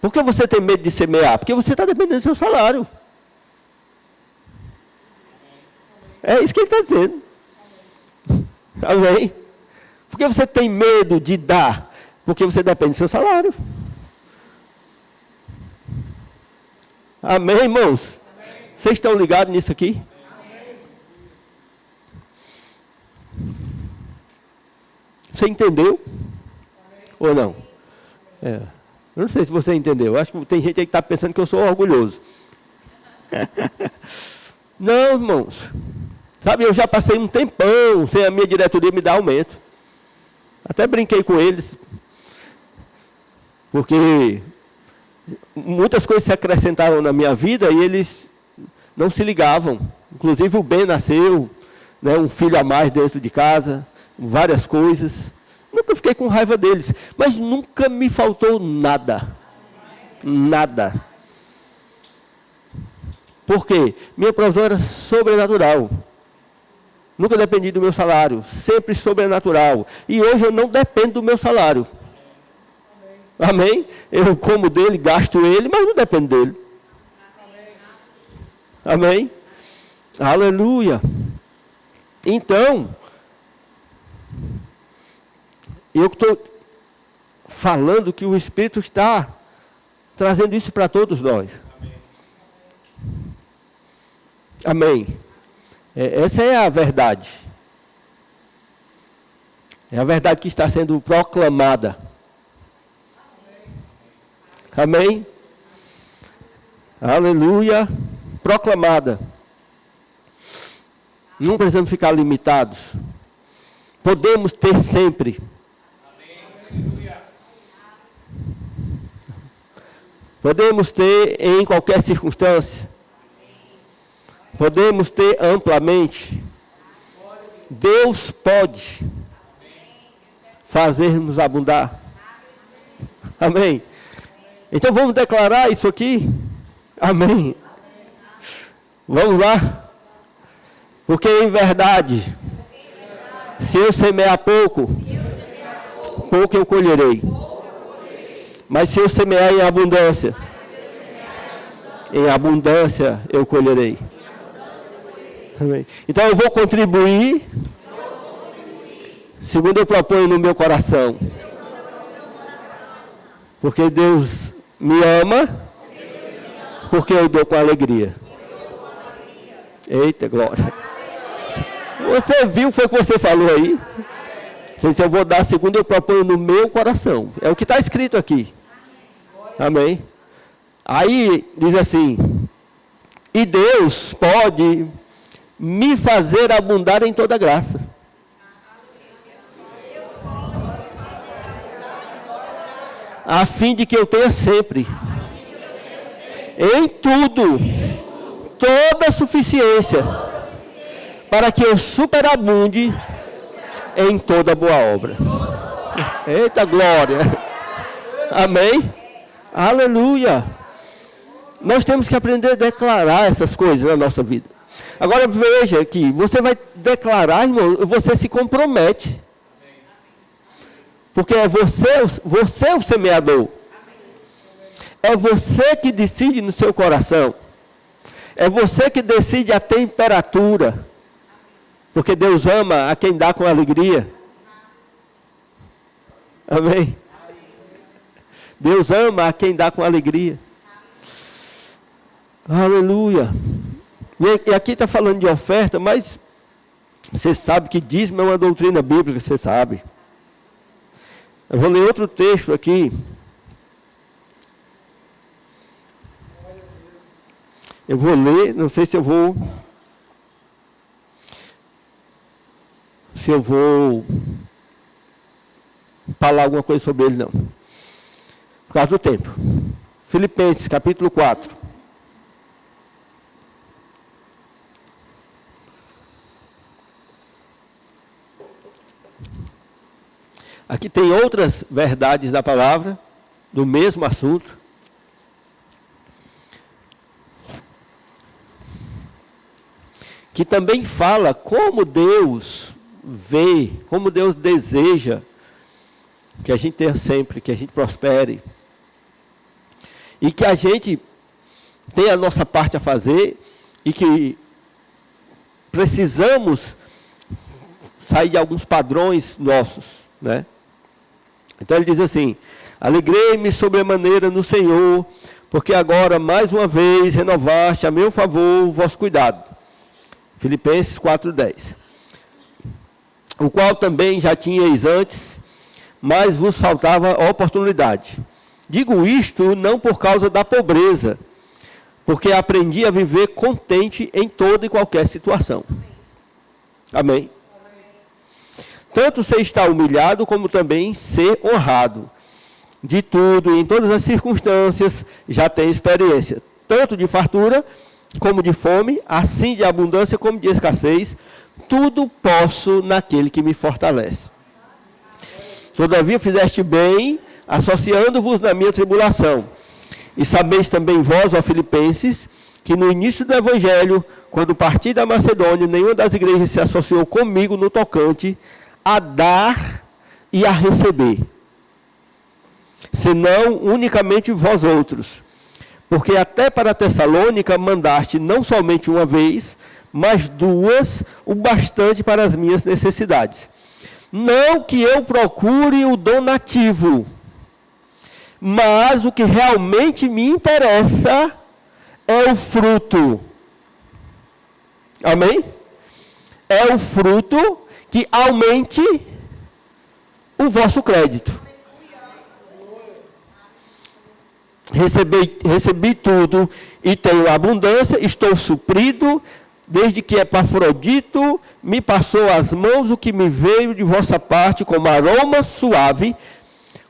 Por que você tem medo de semear? Porque você está dependendo do seu salário. É isso que ele está dizendo. Amém? Por que você tem medo de dar? Porque você depende do seu salário. Amém, irmãos? Amém. Vocês estão ligados nisso aqui? Amém. Você entendeu? Amém. Ou não? É. Eu não sei se você entendeu. Acho que tem gente aí que está pensando que eu sou orgulhoso. Não, irmãos. Sabe, eu já passei um tempão sem a minha diretoria me dar aumento. Até brinquei com eles. Porque muitas coisas se acrescentaram na minha vida e eles não se ligavam. Inclusive o Ben nasceu, né, um filho a mais dentro de casa, várias coisas. Nunca fiquei com raiva deles, mas nunca me faltou nada. Nada. Por quê? Minha provisão era sobrenatural. Nunca dependi do meu salário, sempre sobrenatural. E hoje eu não dependo do meu salário. Amém? Eu como dele, gasto ele, mas não dependo dele. Amém? Aleluia. Então, eu estou falando que o Espírito está trazendo isso para todos nós. Amém. Essa é a verdade. É a verdade que está sendo proclamada. Amém? Aleluia. Proclamada. Não precisamos ficar limitados. Podemos ter sempre. Podemos ter em qualquer circunstância. Podemos ter amplamente. Deus pode fazer-nos abundar. Amém? Então vamos declarar isso aqui? Amém. Vamos lá? Porque em verdade, se eu semear pouco, pouco eu colherei. Mas se eu semear em abundância eu colherei. Amém. Então eu vou contribuir segundo eu proponho no meu coração. Porque Deus me ama, porque eu dou com alegria. Eita, glória. Você viu, foi o que você falou aí? Eu vou dar segundo eu proponho no meu coração. É o que está escrito aqui. Amém. Aí diz assim: e Deus pode me fazer abundar em toda graça. A fim de que eu tenha sempre, em tudo, toda suficiência, para que eu superabunde em toda boa obra. Eita glória. Amém. Aleluia. Nós temos que aprender a declarar essas coisas na nossa vida. Agora veja aqui, você vai declarar, irmão, você se compromete. Porque é você o semeador. É você que decide no seu coração. É você que decide a temperatura. Porque Deus ama a quem dá com alegria. Amém? Deus ama a quem dá com alegria. Aleluia. E aqui está falando de oferta, mas você sabe que dízimo é uma doutrina bíblica, você sabe. Eu vou ler outro texto aqui. Eu vou ler, não sei se eu vou falar alguma coisa sobre ele, não. Por causa do tempo. Filipenses, capítulo 4. Aqui tem outras verdades da palavra, do mesmo assunto. Que também fala como Deus vê, como Deus deseja que a gente tenha sempre, que a gente prospere. E que a gente tenha a nossa parte a fazer e que precisamos sair de alguns padrões nossos, né? Então ele diz assim: alegrei-me sobremaneira no Senhor, porque agora mais uma vez renovaste a meu favor o vosso cuidado. Filipenses 4:10. O qual também já tinhais antes, mas vos faltava oportunidade. Digo isto não por causa da pobreza, porque aprendi a viver contente em toda e qualquer situação. Amém? Tanto ser estar humilhado, como também ser honrado. De tudo, em todas as circunstâncias, já tenho experiência, tanto de fartura, como de fome, assim de abundância, como de escassez. Tudo posso naquele que me fortalece. Todavia fizeste bem, associando-vos na minha tribulação. E sabeis também vós, ó Filipenses, que no início do Evangelho, quando parti da Macedônia, nenhuma das igrejas se associou comigo no tocante a dar e a receber, senão unicamente vós outros. Porque até para Tessalônica mandaste não somente uma vez, mas duas, o bastante para as minhas necessidades. Não que eu procure o donativo, mas o que realmente me interessa é o fruto. Amém? É o fruto que aumente o vosso crédito. Recebi tudo e tenho abundância, estou suprido, desde que Epafrodito me passou às mãos o que me veio de vossa parte como aroma suave,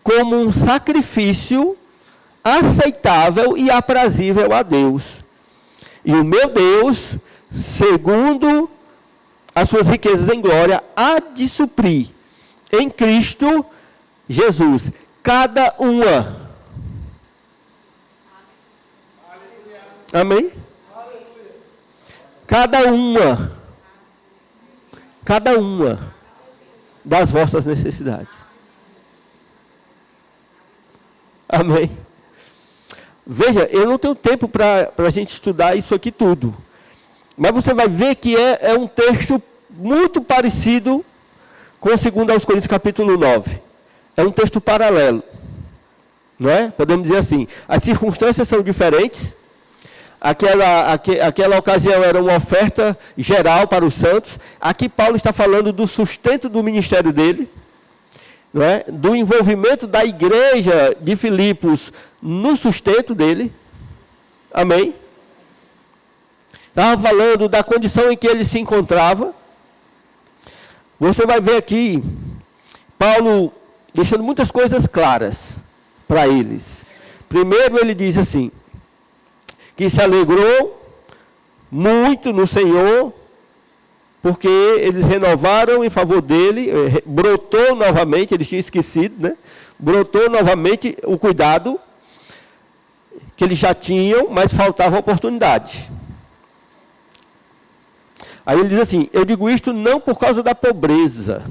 como um sacrifício aceitável e aprazível a Deus. E o meu Deus, segundo as suas riquezas em glória, há de suprir em Cristo Jesus cada uma. Amém? Cada uma das vossas necessidades. Amém? Veja, eu não tenho tempo para a gente estudar isso aqui tudo. Mas você vai ver que é um texto muito parecido com 2 Coríntios capítulo 9. É um texto paralelo. Não é? Podemos dizer assim, as circunstâncias são diferentes. Aquela ocasião era uma oferta geral para os santos. Aqui Paulo está falando do sustento do ministério dele, não é? Do envolvimento da igreja de Filipos no sustento dele. Amém? Estava falando da condição em que ele se encontrava. Você vai ver aqui Paulo deixando muitas coisas claras para eles. Primeiro ele diz assim, que se alegrou muito no Senhor, porque eles renovaram em favor dele, brotou novamente, eles tinham esquecido, né? Brotou novamente o cuidado que eles já tinham, mas faltava oportunidade. Aí ele diz assim, eu digo isto não por causa da pobreza,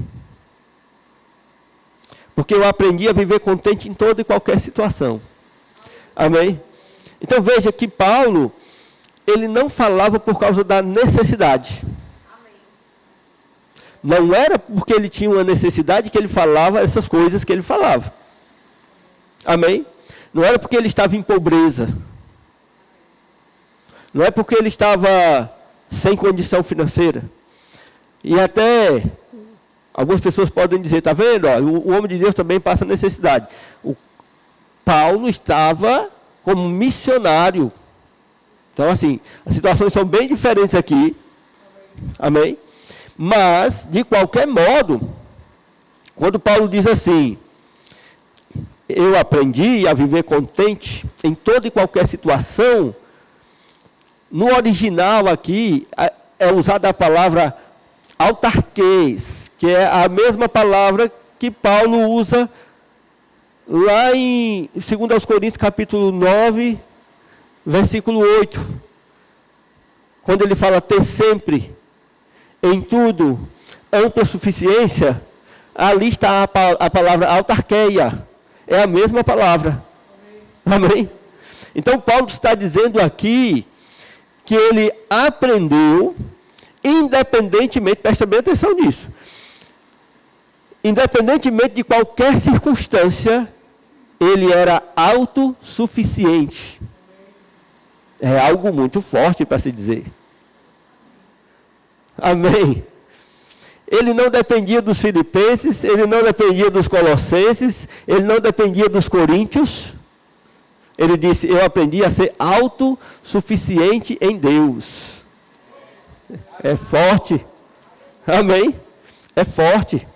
porque eu aprendi a viver contente em toda e qualquer situação. Amém? Então veja que Paulo, ele não falava por causa da necessidade. Não era porque ele tinha uma necessidade que ele falava essas coisas que ele falava. Amém? Não era porque ele estava em pobreza. Não é porque ele estava sem condição financeira. E até algumas pessoas podem dizer, está vendo? Ó, o homem de Deus também passa necessidade. O Paulo estava como missionário. Então, assim, as situações são bem diferentes aqui. Amém? Mas, de qualquer modo, quando Paulo diz assim, eu aprendi a viver contente em toda e qualquer situação, no original aqui é usada a palavra autarquês, que é a mesma palavra que Paulo usa lá em 2 Coríntios capítulo 9, versículo 8. Quando ele fala ter sempre, em tudo, ampla suficiência, ali está a palavra autarqueia. É a mesma palavra. Amém? Então Paulo está dizendo aqui que ele aprendeu, independentemente, presta bem atenção nisso, independentemente de qualquer circunstância, ele era autossuficiente. É algo muito forte para se dizer. Amém? Ele não dependia dos filipenses, ele não dependia dos colossenses, ele não dependia dos coríntios. Ele disse, eu aprendi a ser autossuficiente em Deus. É forte. Amém? É forte.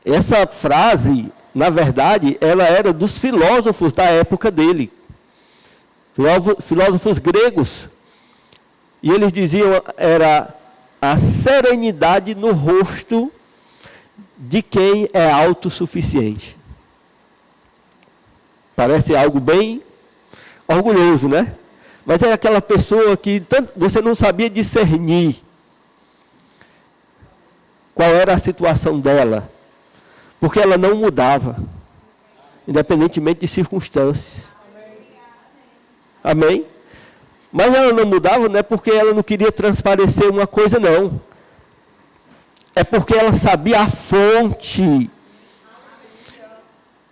Essa frase, na verdade, ela era dos filósofos da época dele. Filósofos gregos. E eles diziam, era a serenidade no rosto de quem é autossuficiente. Parece algo bem orgulhoso, né? Mas é aquela pessoa que você não sabia discernir qual era a situação dela. Porque ela não mudava, independentemente de circunstâncias. Amém? Mas ela não mudava não é porque ela não queria transparecer uma coisa, não. É porque ela sabia a fonte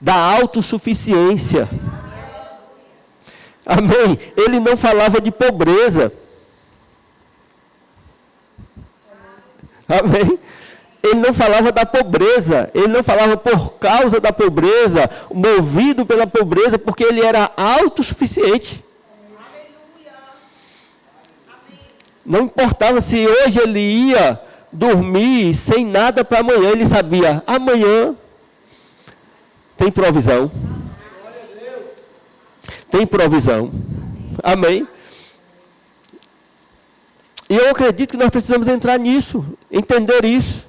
da autossuficiência. Amém? Ele não falava de pobreza. Amém? Ele não falava da pobreza, ele não falava por causa da pobreza, movido pela pobreza, porque ele era autossuficiente. Não importava se hoje ele ia dormir sem nada para amanhã, ele sabia, amanhã tem provisão. Tem provisão. Amém? E eu acredito que nós precisamos entrar nisso, entender isso.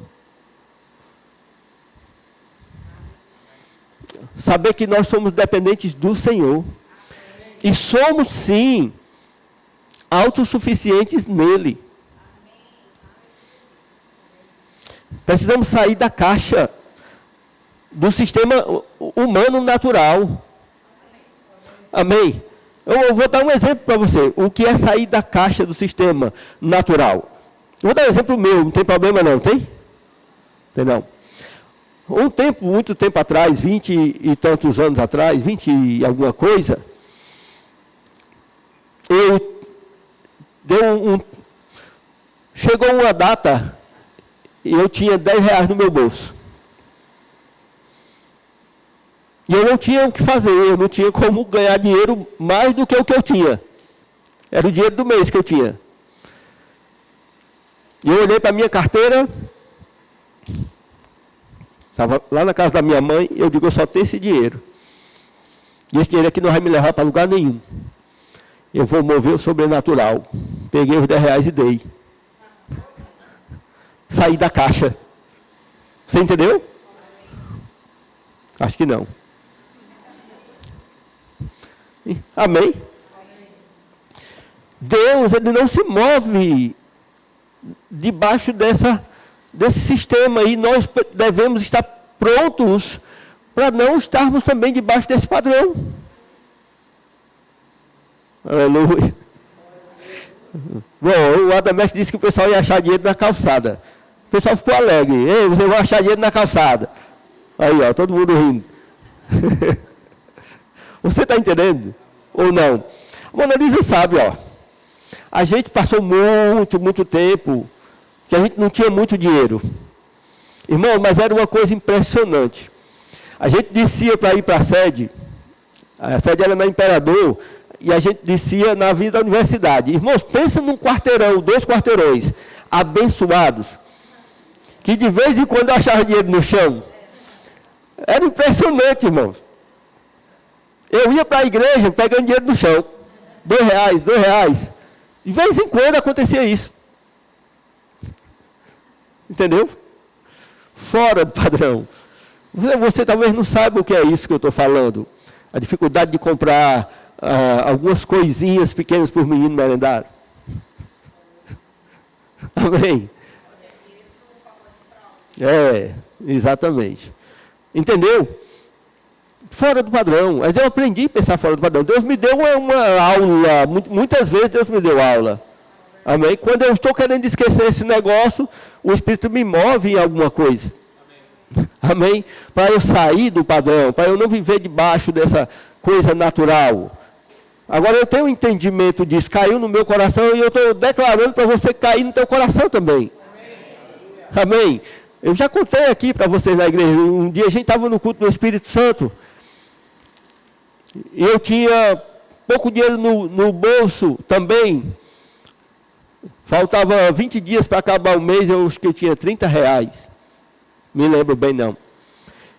Saber que nós somos dependentes do Senhor. E somos, sim, autossuficientes nele. Precisamos sair da caixa do sistema humano natural. Amém? Eu vou dar um exemplo para você. O que é sair da caixa do sistema natural? Vou dar um exemplo meu, não tem problema não, tem? Tem não. Muito tempo atrás, 20 e tantos anos atrás, 20 e alguma coisa, chegou uma data e eu tinha 10 reais no meu bolso. E eu não tinha o que fazer, eu não tinha como ganhar dinheiro mais do que o que eu tinha. Era o dinheiro do mês que eu tinha. E eu olhei para a minha carteira, estava lá na casa da minha mãe, eu digo, eu só tenho esse dinheiro. E esse dinheiro aqui não vai me levar para lugar nenhum. Eu vou mover o sobrenatural. Peguei os 10 reais e dei. Saí da caixa. Você entendeu? Acho que não. Amém? Deus, ele não se move debaixo desse sistema e nós devemos estar prontos para não estarmos também debaixo desse padrão. Aleluia. Bom, o Adamex disse que o pessoal ia achar dinheiro na calçada. O pessoal ficou alegre. Ei, você vai achar dinheiro na calçada. Aí, ó, todo mundo rindo. Você está entendendo? Ou não? A Mona Lisa sabe, ó. A gente passou muito tempo que a gente não tinha muito dinheiro. Irmão, mas era uma coisa impressionante. A gente descia para ir para a sede era na Imperador, e a gente descia na Avenida da Universidade. Irmãos, pensa num quarteirão, 2 quarteirões, abençoados, que de vez em quando eu achava dinheiro no chão. Era impressionante, irmãos. Eu ia para a igreja pegando dinheiro no chão. 2 reais, 2 reais. De vez em quando acontecia isso. Entendeu? fora do padrão. Você talvez não saiba o que é isso que eu estou falando. A dificuldade de comprar algumas coisinhas pequenas para os meninos merendarem. Amém? Exatamente. Entendeu? Fora do padrão. Mas eu aprendi a pensar fora do padrão. Deus me deu uma aula. Muitas vezes Deus me deu aula. Amém? Quando eu estou querendo esquecer esse negócio, o Espírito me move em alguma coisa. Amém? Para eu sair do padrão, para eu não viver debaixo dessa coisa natural. Agora eu tenho um entendimento disso, caiu no meu coração e eu estou declarando para você cair no teu coração também. Amém? Eu já contei aqui para vocês na igreja, um dia a gente estava no culto do Espírito Santo, e eu tinha pouco dinheiro no bolso também, faltava 20 dias para acabar o mês, eu acho que eu tinha 30 reais, me lembro bem não.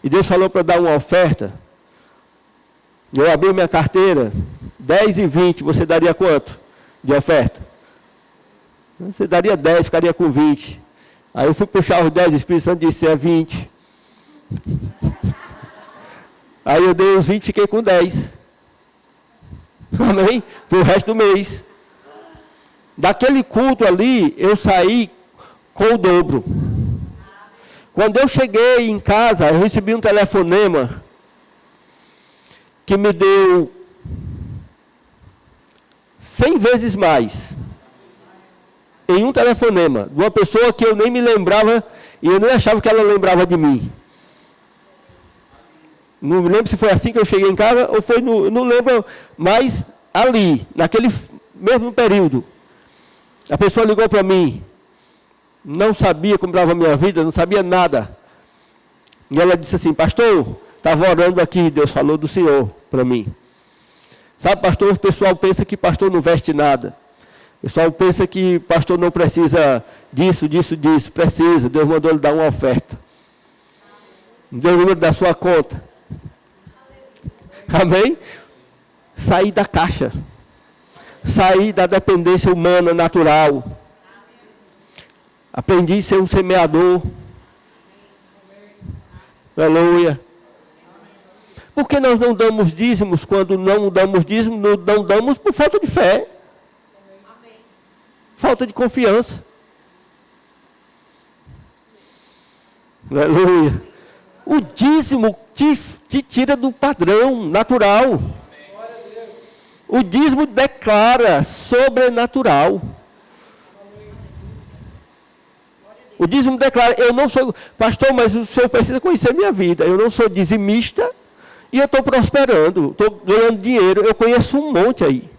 E Deus falou para dar uma oferta, eu abri minha carteira, 10 e 20, você daria quanto de oferta? Você daria 10, ficaria com 20. Aí eu fui puxar os 10, o Espírito Santo disse, é 20. Aí eu dei os 20 e fiquei com 10. Amém? Para o resto do mês. Daquele culto ali, eu saí com o dobro. Quando eu cheguei em casa, eu recebi um telefonema que me deu 100 vezes mais. Em um telefonema, de uma pessoa que eu nem me lembrava, e eu nem achava que ela lembrava de mim. Não me lembro se foi assim que eu cheguei em casa, ou foi, não lembro, mas ali, naquele mesmo período, a pessoa ligou para mim, não sabia como estava a minha vida, não sabia nada. E ela disse assim, pastor, estava orando aqui, Deus falou do Senhor para mim. Sabe, pastor, o pessoal pensa que pastor não veste nada. O pessoal pensa que pastor não precisa disso. Precisa. Deus mandou ele dar uma oferta. Deu o número da sua conta. Amém? Sair da caixa. Sair da dependência humana, natural. Aprendi a ser um semeador. Aleluia. Por que nós não damos dízimos? Quando não damos dízimos, não damos por falta de fé. Falta de confiança. Aleluia. O dízimo te tira do padrão natural. O dízimo declara sobrenatural. O dízimo declara, eu não sou, pastor, mas o senhor precisa conhecer a minha vida. Eu não sou dizimista e eu estou prosperando, estou ganhando dinheiro. Eu conheço um monte aí.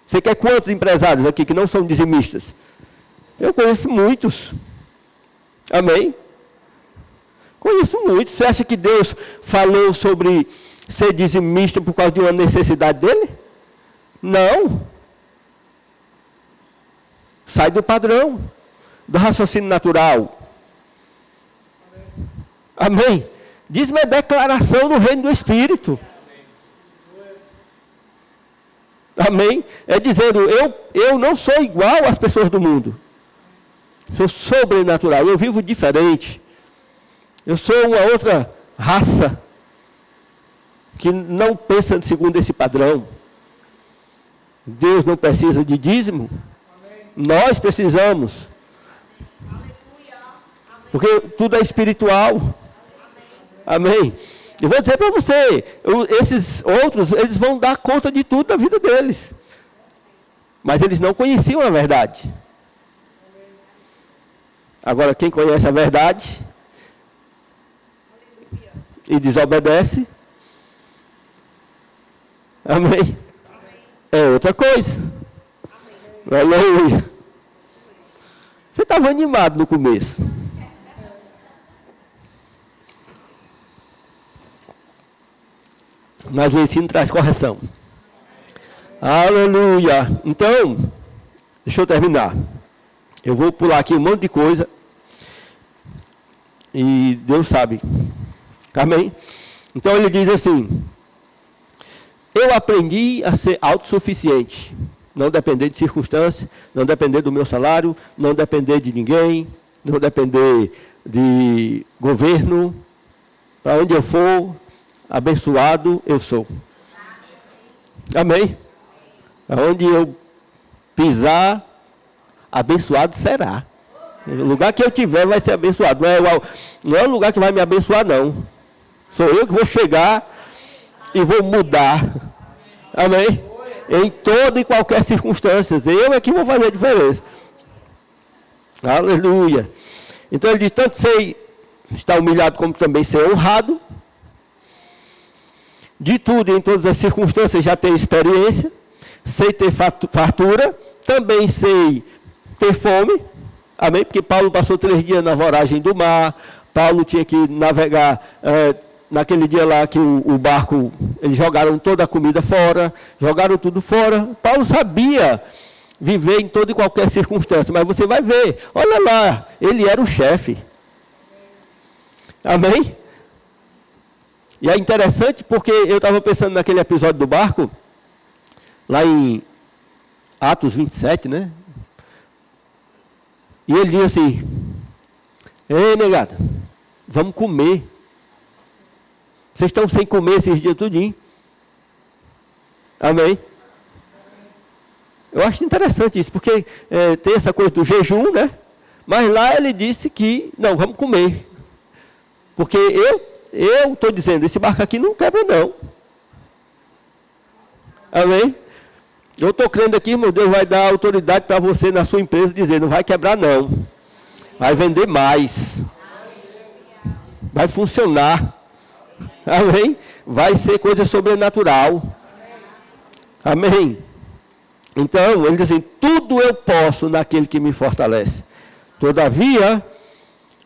Você quer quantos empresários aqui que não são dizimistas? Eu conheço muitos. Amém? Conheço muitos. Você acha que Deus falou sobre ser dizimista por causa de uma necessidade dele? Não. Sai do padrão, do raciocínio natural. Amém? Dízimo é declaração do reino do Espírito. Amém? É dizendo, eu não sou igual às pessoas do mundo. Sou sobrenatural, eu vivo diferente. Eu sou uma outra raça que não pensa segundo esse padrão. Deus não precisa de dízimo. Nós precisamos. Porque tudo é espiritual. Amém? Eu vou dizer para você, esses outros, eles vão dar conta de tudo da vida deles. Mas eles não conheciam a verdade. Agora, quem conhece a verdade e desobedece, amém? É outra coisa. Aleluia. Você estava animado no começo. Mas o ensino traz correção. Aleluia. Então, deixa eu terminar. Eu vou pular aqui um monte de coisa. E Deus sabe. Amém? Então ele diz assim: eu aprendi a ser autossuficiente. Não depender de circunstâncias, não depender do meu salário, não depender de ninguém. não vou depender de governo. Para onde eu for, abençoado eu sou. Amém? Aonde eu pisar, abençoado será. O lugar que eu tiver vai ser abençoado. Não é o lugar que vai me abençoar, não. Sou eu que vou chegar e vou mudar. Amém? Em toda e qualquer circunstância. Eu é que vou fazer a diferença. Aleluia. Então ele diz, tanto sei estar humilhado como também ser honrado. De tudo, em todas as circunstâncias, já tenho experiência. Sei ter fartura. Também sei ter fome. Amém? Porque Paulo passou 3 dias na voragem do mar. Paulo tinha que navegar... naquele dia lá que o barco, eles jogaram toda a comida fora, jogaram tudo fora. Paulo sabia viver em toda e qualquer circunstância, mas você vai ver, olha lá, ele era o chefe. Amém? E é interessante porque eu estava pensando naquele episódio do barco, lá em Atos 27, né? E ele diz assim, ei, negada, vamos comer. Vocês estão sem comer esses dias tudinho. Amém? Eu acho interessante isso, porque tem essa coisa do jejum, né? Mas lá ele disse que, não, vamos comer. Porque eu estou dizendo, esse barco aqui não quebra não. Amém? Eu estou crendo aqui, meu Deus vai dar autoridade para você na sua empresa, dizer, não vai quebrar não. Vai vender mais. Vai funcionar. Amém? Vai ser coisa sobrenatural. Amém? Então, ele diz assim, tudo eu posso naquele que me fortalece. Todavia,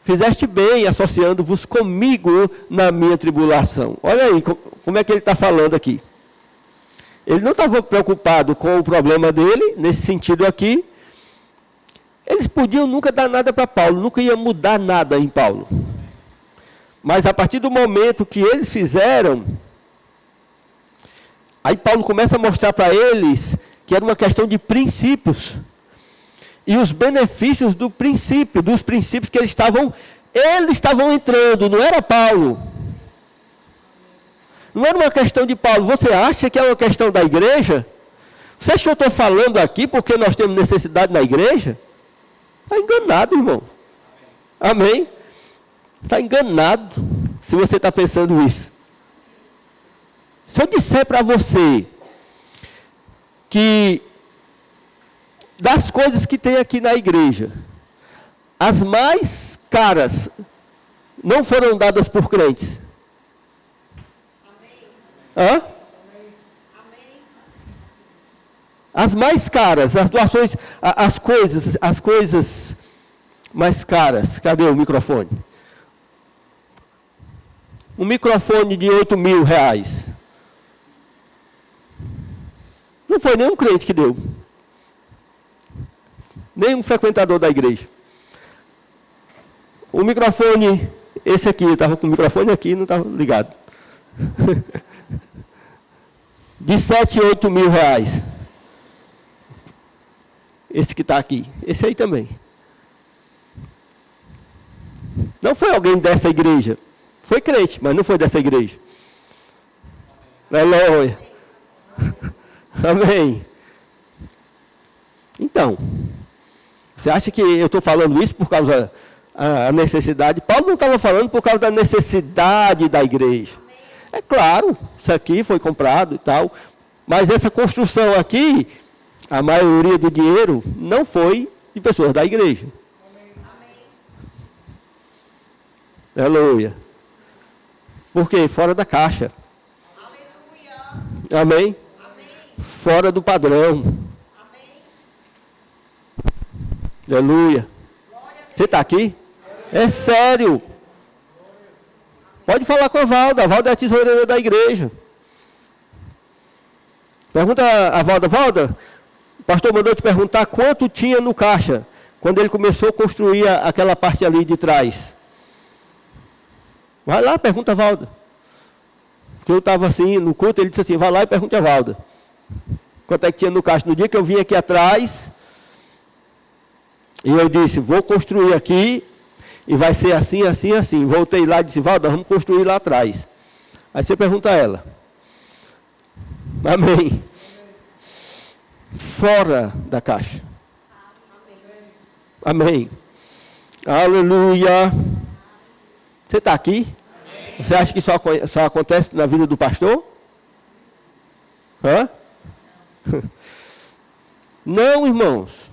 fizeste bem associando-vos comigo na minha tribulação. Olha aí, como é que ele está falando aqui. Ele não estava preocupado com o problema dele, nesse sentido aqui. Eles podiam nunca dar nada para Paulo, nunca ia mudar nada em Paulo. Mas a partir do momento que eles fizeram, aí Paulo começa a mostrar para eles que era uma questão de princípios. E os benefícios do princípio, dos princípios que eles estavam entrando, não era Paulo. Não era uma questão de Paulo. Você acha que é uma questão da igreja? Você acha que eu estou falando aqui porque nós temos necessidade na igreja? Está enganado, irmão. Amém? Está enganado, se você está pensando isso. Se eu disser para você que das coisas que tem aqui na igreja, as mais caras não foram dadas por crentes. Hã? As mais caras, as doações, as coisas mais caras. Cadê o microfone? Um microfone de 8 mil reais. Não foi nenhum crente que deu. Nem um frequentador da igreja. O microfone, esse aqui, eu estava com o microfone aqui, não estava ligado. De 7, 8 mil reais. Esse que está aqui. Esse aí também. Não foi alguém dessa igreja. Foi crente, mas não foi dessa igreja. Aleluia. Amém. Então, você acha que eu estou falando isso por causa da necessidade? Paulo não estava falando por causa da necessidade da igreja. É claro, isso aqui foi comprado e tal, mas essa construção aqui, a maioria do dinheiro não foi de pessoas da igreja. Aleluia. Por quê? Fora da caixa. Aleluia. Amém? Amém? Fora do padrão. Amém? Aleluia. Você está aqui? É sério. Pode falar com a Valda. A Valda é a tesoureira da igreja. Pergunta a Valda. Valda, o pastor mandou te perguntar quanto tinha no caixa, quando ele começou a construir aquela parte ali de trás. Vai lá, pergunta a Valda. Porque eu estava assim, no culto, ele disse assim, vai lá e pergunte a Valda. Quanto é que tinha no caixa? No dia que eu vim aqui atrás, E eu disse, vou construir aqui, e vai ser assim, assim, assim. Voltei lá e disse, Valda, vamos construir lá atrás. Aí você pergunta a ela. Amém. Fora da caixa. Amém. Aleluia. Você está aqui? Você acha que só acontece na vida do pastor? Hã? Não, irmãos.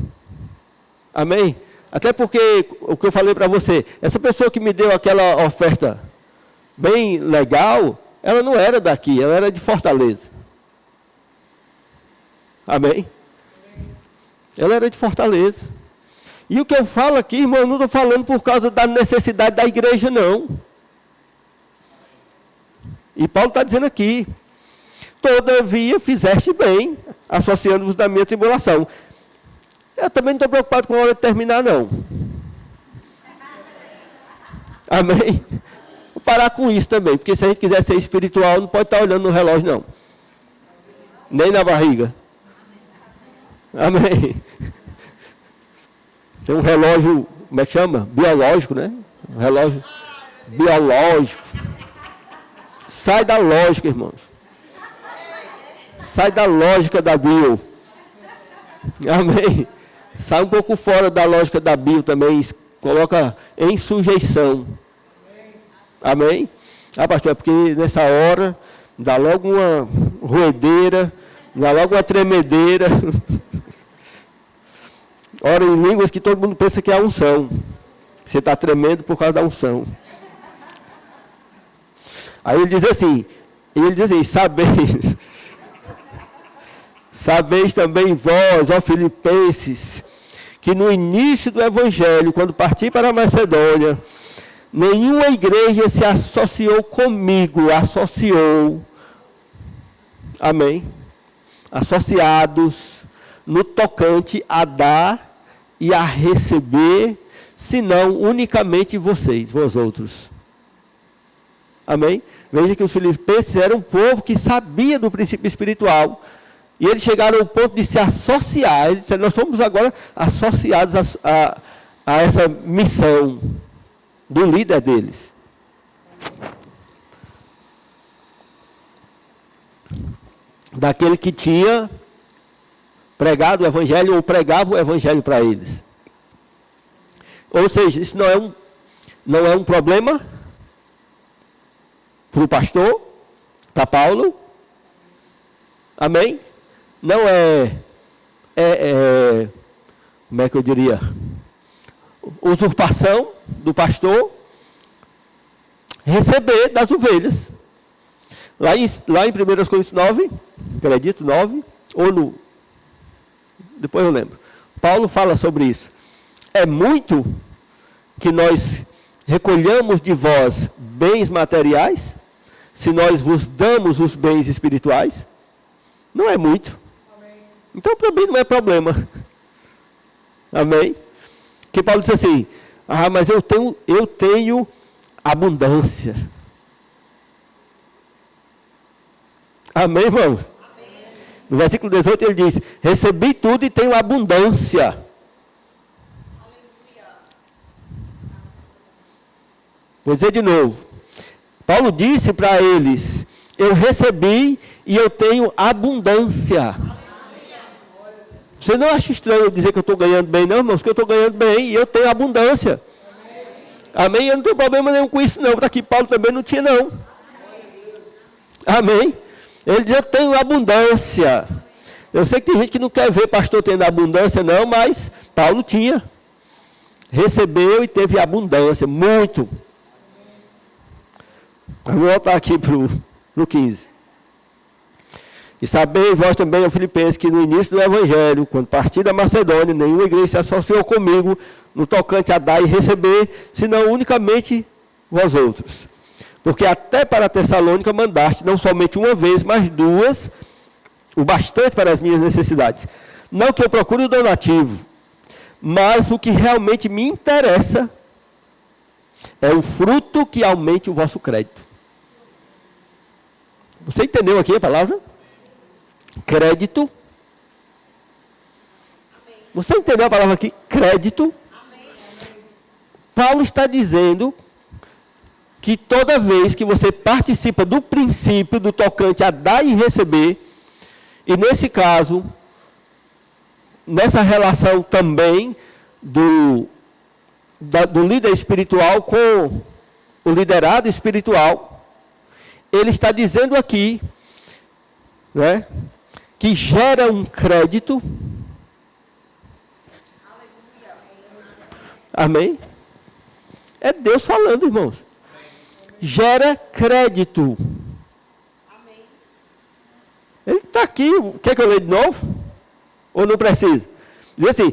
Amém? Até porque, o que eu falei para você, essa pessoa que me deu aquela oferta bem legal, ela não era daqui, ela era de Fortaleza. Amém? Ela era de Fortaleza. E o que eu falo aqui, irmão, eu não estou falando por causa da necessidade da igreja, não. E Paulo está dizendo aqui, todavia fizeste bem, associando-vos da minha tribulação. Eu também não estou preocupado com a hora de terminar, não. Amém? Vou parar com isso também, porque se a gente quiser ser espiritual, não pode estar olhando no relógio, não. Nem na barriga. Amém? Tem um relógio, como é que chama? Biológico, né? Um relógio biológico. Sai da lógica, irmãos. Sai da lógica da bio. Amém? Sai um pouco fora da lógica da bio também. Coloca em sujeição. Amém? Ah, pastor, é porque nessa hora dá logo uma roedeira, dá logo uma tremedeira. Ora em línguas que todo mundo pensa que é a unção. Você está tremendo por causa da unção. Aí ele diz assim, sabeis também vós, ó Filipenses, que no início do Evangelho, quando parti para a Macedônia, nenhuma igreja se associou comigo, amém, associados no tocante a dar e a receber, senão unicamente vós outros. Amém? Veja que os filipenses eram um povo que sabia do princípio espiritual. E eles chegaram ao ponto de se associar. Eles disseram, nós somos agora associados a essa missão do líder deles. Daquele que tinha pregado o evangelho ou pregava o evangelho para eles. Ou seja, isso não é um problema para o pastor, para Paulo. Amém? Não como é que eu diria? Usurpação do pastor receber das ovelhas. Lá em 1 Coríntios 9, acredito, 9, ou depois eu lembro. Paulo fala sobre isso. É muito que nós recolhamos de vós bens materiais, se nós vos damos os bens espirituais. Não é muito. Amém. Então também não é problema. Amém? Que Paulo disse assim, mas eu tenho abundância. Amém, irmãos? Amém. No versículo 18 ele diz, recebi tudo e tenho abundância. Aleluia. Vou dizer de novo. Paulo disse para eles, eu recebi e eu tenho abundância. Você não acha estranho eu dizer que eu estou ganhando bem, não, irmãos? Que eu estou ganhando bem e eu tenho abundância. Amém? Eu não tenho problema nenhum com isso, não. Para aqui Paulo também não tinha, não. Amém? Ele diz, eu tenho abundância. Eu sei que tem gente que não quer ver pastor tendo abundância, não, mas Paulo tinha. Recebeu e teve abundância, muito. Vamos voltar aqui para o 15. E sabeis vós também, ó Filipenses, que no início do Evangelho, quando parti da Macedônia, nenhuma igreja se associou comigo no tocante a dar e receber, senão unicamente vós outros. Porque até para Tessalônica mandaste, não somente uma vez, mas duas, o bastante para as minhas necessidades. Não que eu procure o donativo, mas o que realmente me interessa é o fruto que aumente o vosso crédito. Você entendeu aqui a palavra? Crédito. Você entendeu a palavra aqui? Crédito. Paulo está dizendo que toda vez que você participa do princípio do tocante a dar e receber, e nesse caso, nessa relação também do líder espiritual com o liderado espiritual, ele está dizendo aqui, né, que gera um crédito. Amém? É Deus falando, irmãos. Gera crédito. Ele está aqui. Quer que eu leia de novo? Ou não precisa? Diz assim: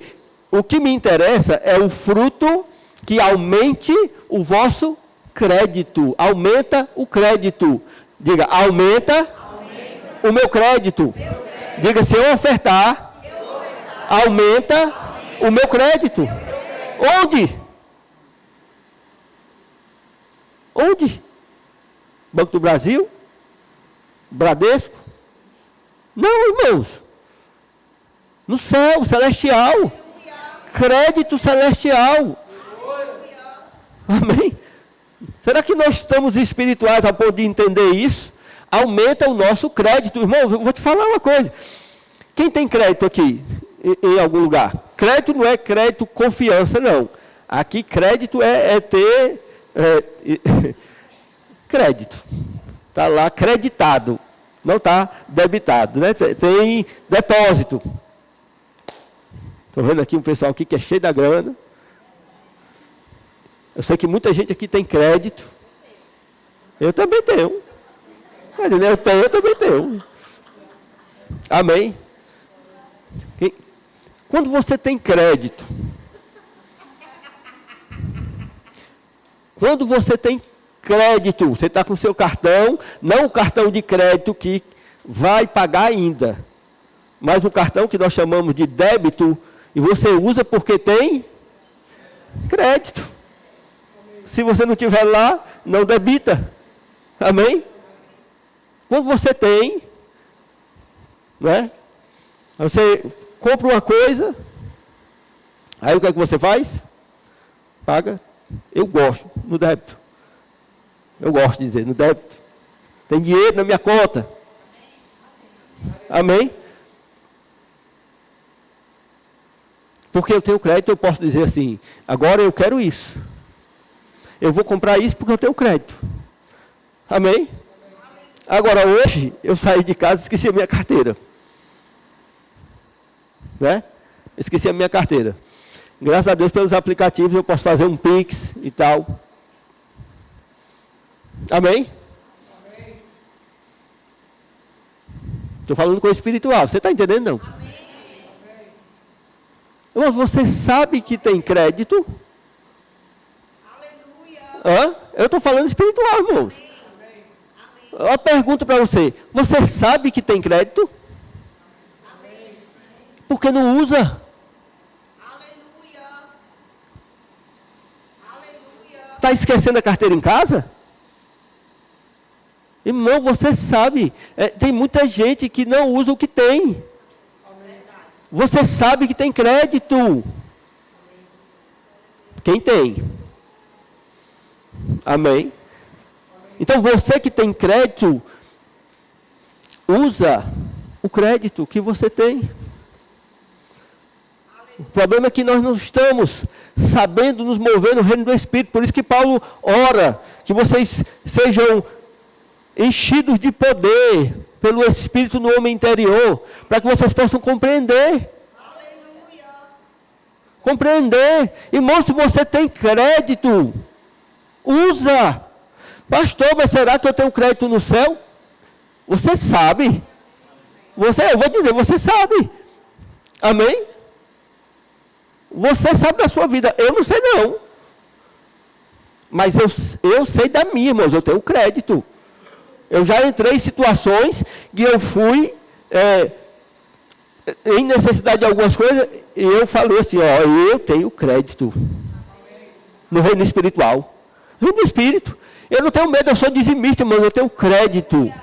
o que me interessa é o fruto que aumente o vosso crédito. Aumenta o crédito. Diga, aumenta o meu crédito. Diga, se eu ofertar, aumenta o meu crédito. Onde? Onde? Banco do Brasil? Bradesco? Não, irmãos. No céu celestial. Crédito celestial. Amém? Será que nós estamos espirituais a ponto de entender isso? Aumenta o nosso crédito. Irmão, eu vou te falar uma coisa. Quem tem crédito aqui, em algum lugar? Crédito não é crédito confiança, não. Aqui crédito é ter crédito. Está lá creditado. Não está debitado, né? Tem depósito. Estou vendo aqui um pessoal aqui que é cheio da grana. Eu sei que muita gente aqui tem crédito. Eu também tenho. Mas eu tenho, eu também tenho. Amém? Quando você tem crédito, você está com o seu cartão, não o cartão de crédito que vai pagar ainda, mas o cartão que nós chamamos de débito, e você usa porque tem crédito. Se você não tiver lá, não debita. Amém? Quando você tem, né? Você compra uma coisa, aí o que é que você faz? Paga. Eu gosto no débito. Eu gosto de dizer, no débito. Tem dinheiro na minha conta. Amém? Porque eu tenho crédito, eu posso dizer assim, agora eu quero isso. Eu vou comprar isso porque eu tenho crédito. Amém? Agora, hoje, eu saí de casa e esqueci a minha carteira. Né? Esqueci a minha carteira. Graças a Deus, pelos aplicativos, eu posso fazer um Pix e tal. Amém? Estou falando coisa espiritual. Você está entendendo, não? Amém. Você sabe que tem crédito? Hã? Eu estou falando espiritual, irmãos. Uma pergunta para você. Você sabe que tem crédito? Amém. Por que não usa? Aleluia. Aleluia. Está esquecendo a carteira em casa? Irmão, você sabe. Tem muita gente que não usa o que tem. Você sabe que tem crédito. Quem tem? Amém. Então, você que tem crédito, usa o crédito que você tem. O problema é que nós não estamos sabendo nos mover no reino do Espírito. Por isso que Paulo ora, que vocês sejam enchidos de poder pelo Espírito no homem interior, para que vocês possam compreender. Aleluia. Compreender. Irmão, se você tem crédito, usa. Pastor, mas será que eu tenho crédito no céu? Você sabe. Eu vou dizer, você sabe. Amém? Você sabe da sua vida. Eu não sei não. Mas eu sei da minha, irmãos. Eu tenho crédito. Eu já entrei em situações que eu fui em necessidade de algumas coisas. E eu falei assim, ó, eu tenho crédito. No reino espiritual. No reino do Espírito. Eu não tenho medo, eu sou dizimista, mas eu tenho crédito.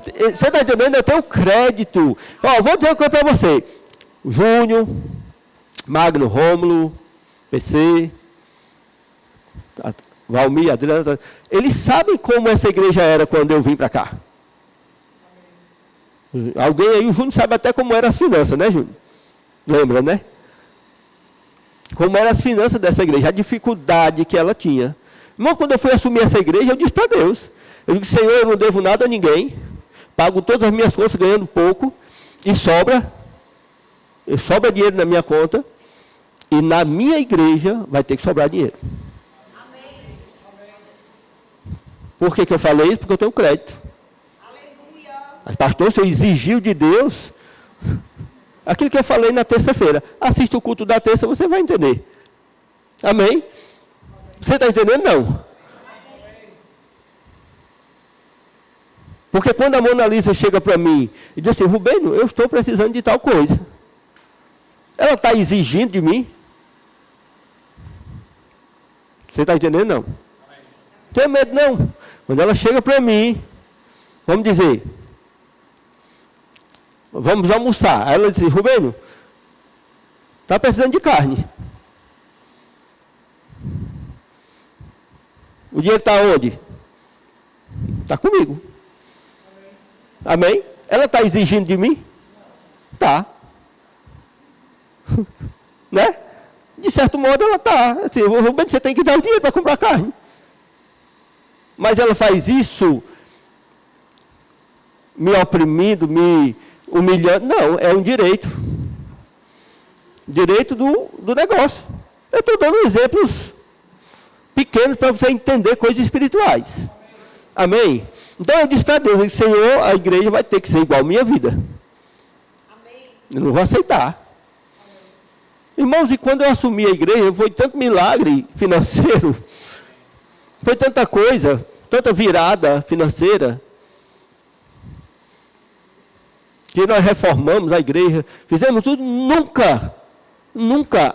Você está entendendo? Eu tenho crédito. Ó, vou dizer uma coisa para você. Júnior, Magno, Rômulo, PC, Valmir, Adriana, eles sabem como essa igreja era quando eu vim para cá. Alguém aí, o Júnior sabe até como eram as finanças, né, Júnior? Lembra, né? Como eram as finanças dessa igreja, a dificuldade que ela tinha. Irmão, quando eu fui assumir essa igreja, eu disse para Deus, eu digo, Senhor, eu não devo nada a ninguém, pago todas as minhas contas ganhando pouco, e sobra dinheiro na minha conta, e na minha igreja vai ter que sobrar dinheiro. Amém. Por que eu falei isso? Porque eu tenho crédito. Aleluia. Mas, pastor, você exigiu de Deus aquilo que eu falei na terça-feira. Assista o culto da terça, você vai entender. Amém? Você está entendendo? Não. Porque quando a Mona Lisa chega para mim e diz assim, Rubênio, eu estou precisando de tal coisa. Ela está exigindo de mim? Você está entendendo? Não. Não tem medo, não. Quando ela chega para mim, vamos dizer, vamos almoçar. Aí ela diz, Rubênio, está precisando de carne. O dinheiro está onde? Está comigo. Amém? Ela está exigindo de mim? Tá. Né? De certo modo ela está. Assim, Rubênio, você tem que dar o dinheiro para comprar carne. Mas ela faz isso me oprimindo, me humilhando. Não, é um direito. Direito do negócio. Eu estou dando exemplos pequenos para você entender coisas espirituais. Amém? Então eu disse para Deus, Senhor, a igreja vai ter que ser igual à minha vida. Amém. Eu não vou aceitar. Amém. Irmãos, e quando eu assumi a igreja, foi tanto milagre financeiro, foi tanta coisa, tanta virada financeira, que nós reformamos a igreja, fizemos tudo, nunca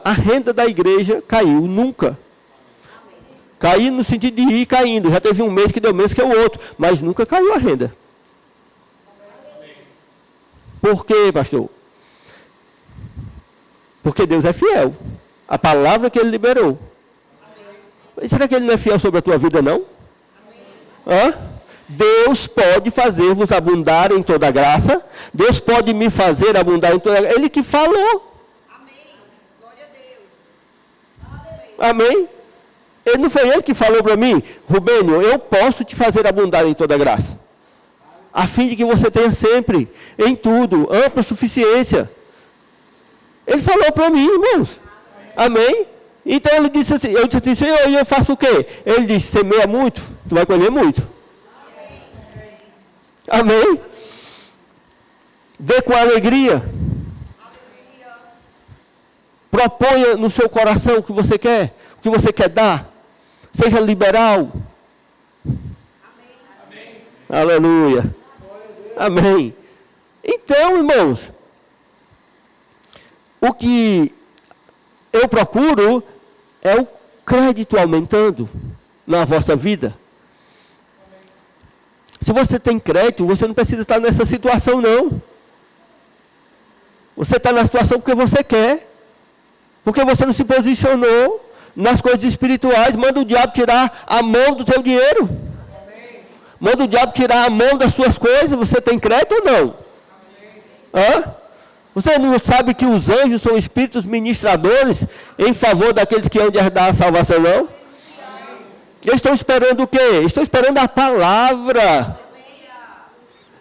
a renda da igreja caiu, nunca. Caiu no sentido de ir caindo. Já teve um mês que deu menos que o outro. Mas nunca caiu a renda. Por quê, pastor? Porque Deus é fiel. A palavra que Ele liberou. Será que Ele não é fiel sobre a tua vida, não? Hã? Deus pode fazer-vos abundar em toda graça. Deus pode me fazer abundar em toda graça. Ele que falou. Amém. Glória a Deus. Amém. Não foi ele que falou para mim, Rubênio, eu posso te fazer abundar em toda graça. A fim de que você tenha sempre, em tudo, ampla suficiência. Ele falou para mim, irmãos. Amém? Então ele disse assim, eu disse assim, Senhor, e eu faço o quê? Ele disse, semeia muito, tu vai colher muito. Amém? Dê com alegria. Proponha no seu coração o que você quer dar. Seja liberal. Amém. Aleluia. Amém. Então, irmãos, o que eu procuro é o crédito aumentando na vossa vida. Se você tem crédito, você não precisa estar nessa situação, não. Você está na situação porque você quer. Porque você não se posicionou nas coisas espirituais. Manda o diabo tirar a mão do teu dinheiro. Amém. Manda o diabo tirar a mão das suas coisas. Você tem crédito ou não? Hã? Você não sabe que os anjos são espíritos ministradores em favor daqueles que hão de herdar a salvação, não? Eles estão esperando o quê? Eles estão esperando a palavra.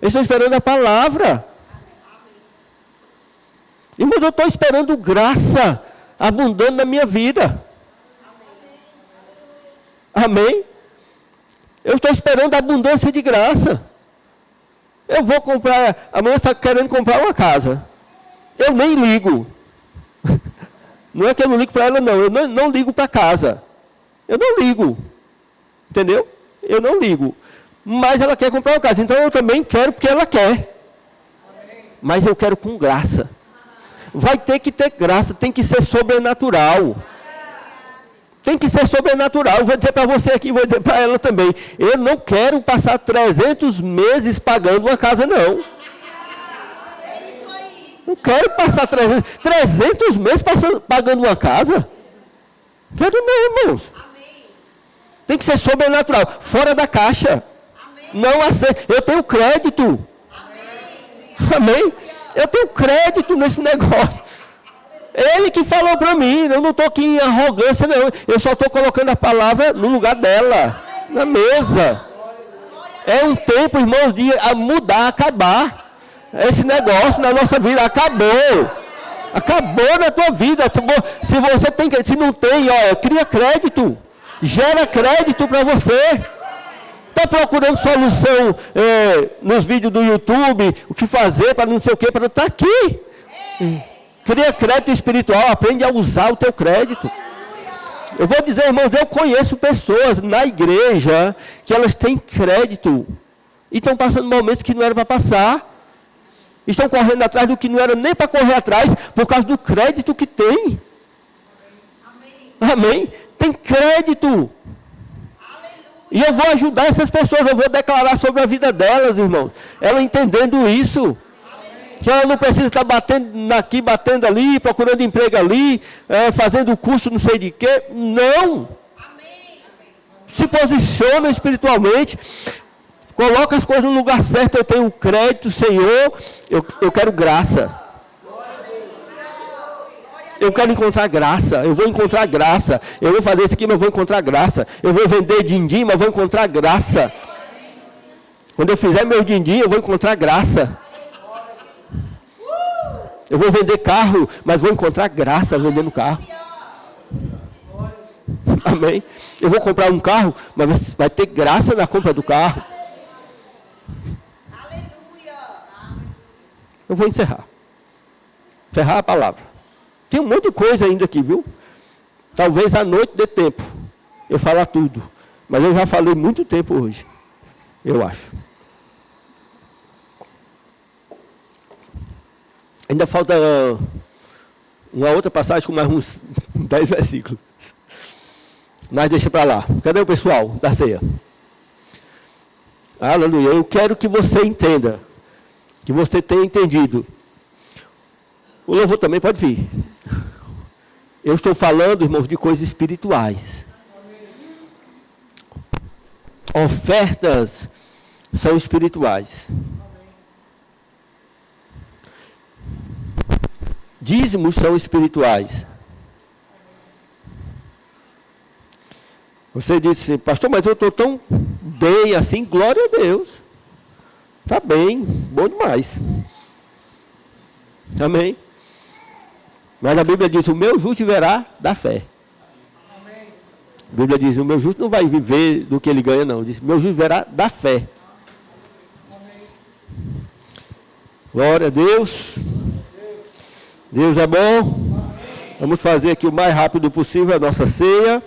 Eles estão esperando a palavra. Irmão, eu estou esperando graça abundando na minha vida. Amém? Eu estou esperando a abundância de graça. Eu vou comprar, a mãe está querendo comprar uma casa. Eu nem ligo. Não é que eu não ligo para ela, não. Eu não ligo para casa. Eu não ligo. Entendeu? Eu não ligo. Mas ela quer comprar uma casa. Então eu também quero porque ela quer. Mas eu quero com graça. Vai ter que ter graça. Tem que ser sobrenatural. Tem que ser sobrenatural. Eu vou dizer para você aqui, vou dizer para ela também. Eu não quero passar 300 meses pagando uma casa, não. Não quero passar 300 meses pagando uma casa. Quero não, irmãos. Tem que ser sobrenatural, fora da caixa. Não aceita. Eu tenho crédito. Amém? Eu tenho crédito nesse negócio. Ele que falou para mim, eu não estou aqui em arrogância, não. Eu só estou colocando a palavra no lugar dela, na mesa. É um tempo, irmãos, de mudar, acabar. Esse negócio na nossa vida acabou. Acabou na tua vida. Se você tem, se não tem, ó, cria crédito. Gera crédito para você. Está procurando solução nos vídeos do YouTube, o que fazer para não sei o que, para estar aqui. Cria crédito espiritual, aprende a usar o teu crédito. Eu vou dizer, irmãos, eu conheço pessoas na igreja que elas têm crédito e estão passando momentos que não era para passar. Estão correndo atrás do que não era nem para correr atrás, por causa do crédito que tem. Amém? Tem crédito. E eu vou ajudar essas pessoas, eu vou declarar sobre a vida delas, irmãos. Ela entendendo isso. Que ela não precisa estar batendo aqui, batendo ali, procurando emprego ali, fazendo curso não sei de quê. Não. Se posiciona espiritualmente. Coloca as coisas no lugar certo. Eu tenho crédito, Senhor. Eu quero graça. Eu quero encontrar graça. Eu vou encontrar graça. Eu vou fazer isso aqui, mas eu vou encontrar graça. Eu vou vender din-din, mas eu vou encontrar graça. Quando eu fizer meu din-din, eu vou encontrar graça. Eu vou vender carro, mas vou encontrar graça vendendo carro. Amém? Eu vou comprar um carro, mas vai ter graça na compra do carro. Eu vou encerrar. Encerrar a palavra. Tem um monte de coisa ainda aqui, viu? Talvez à noite dê tempo eu falar tudo. Mas eu já falei muito tempo hoje. Eu acho. Ainda falta uma outra passagem com mais uns 10 versículos. Mas deixa para lá. Cadê o pessoal da ceia? Aleluia. Eu quero que você entenda. Que você tenha entendido. O louvor também pode vir. Eu estou falando, irmãos, de coisas espirituais. Ofertas são espirituais. Dízimos são espirituais. Você disse assim, pastor, mas eu estou tão bem assim, glória a Deus. Está bem, bom demais. Amém? Mas a Bíblia diz, o meu justo viverá da fé. A Bíblia diz, o meu justo não vai viver do que ele ganha, não. Diz, o meu justo viverá da fé. Glória a Deus. Deus é bom. Vamos fazer aqui o mais rápido possível a nossa ceia.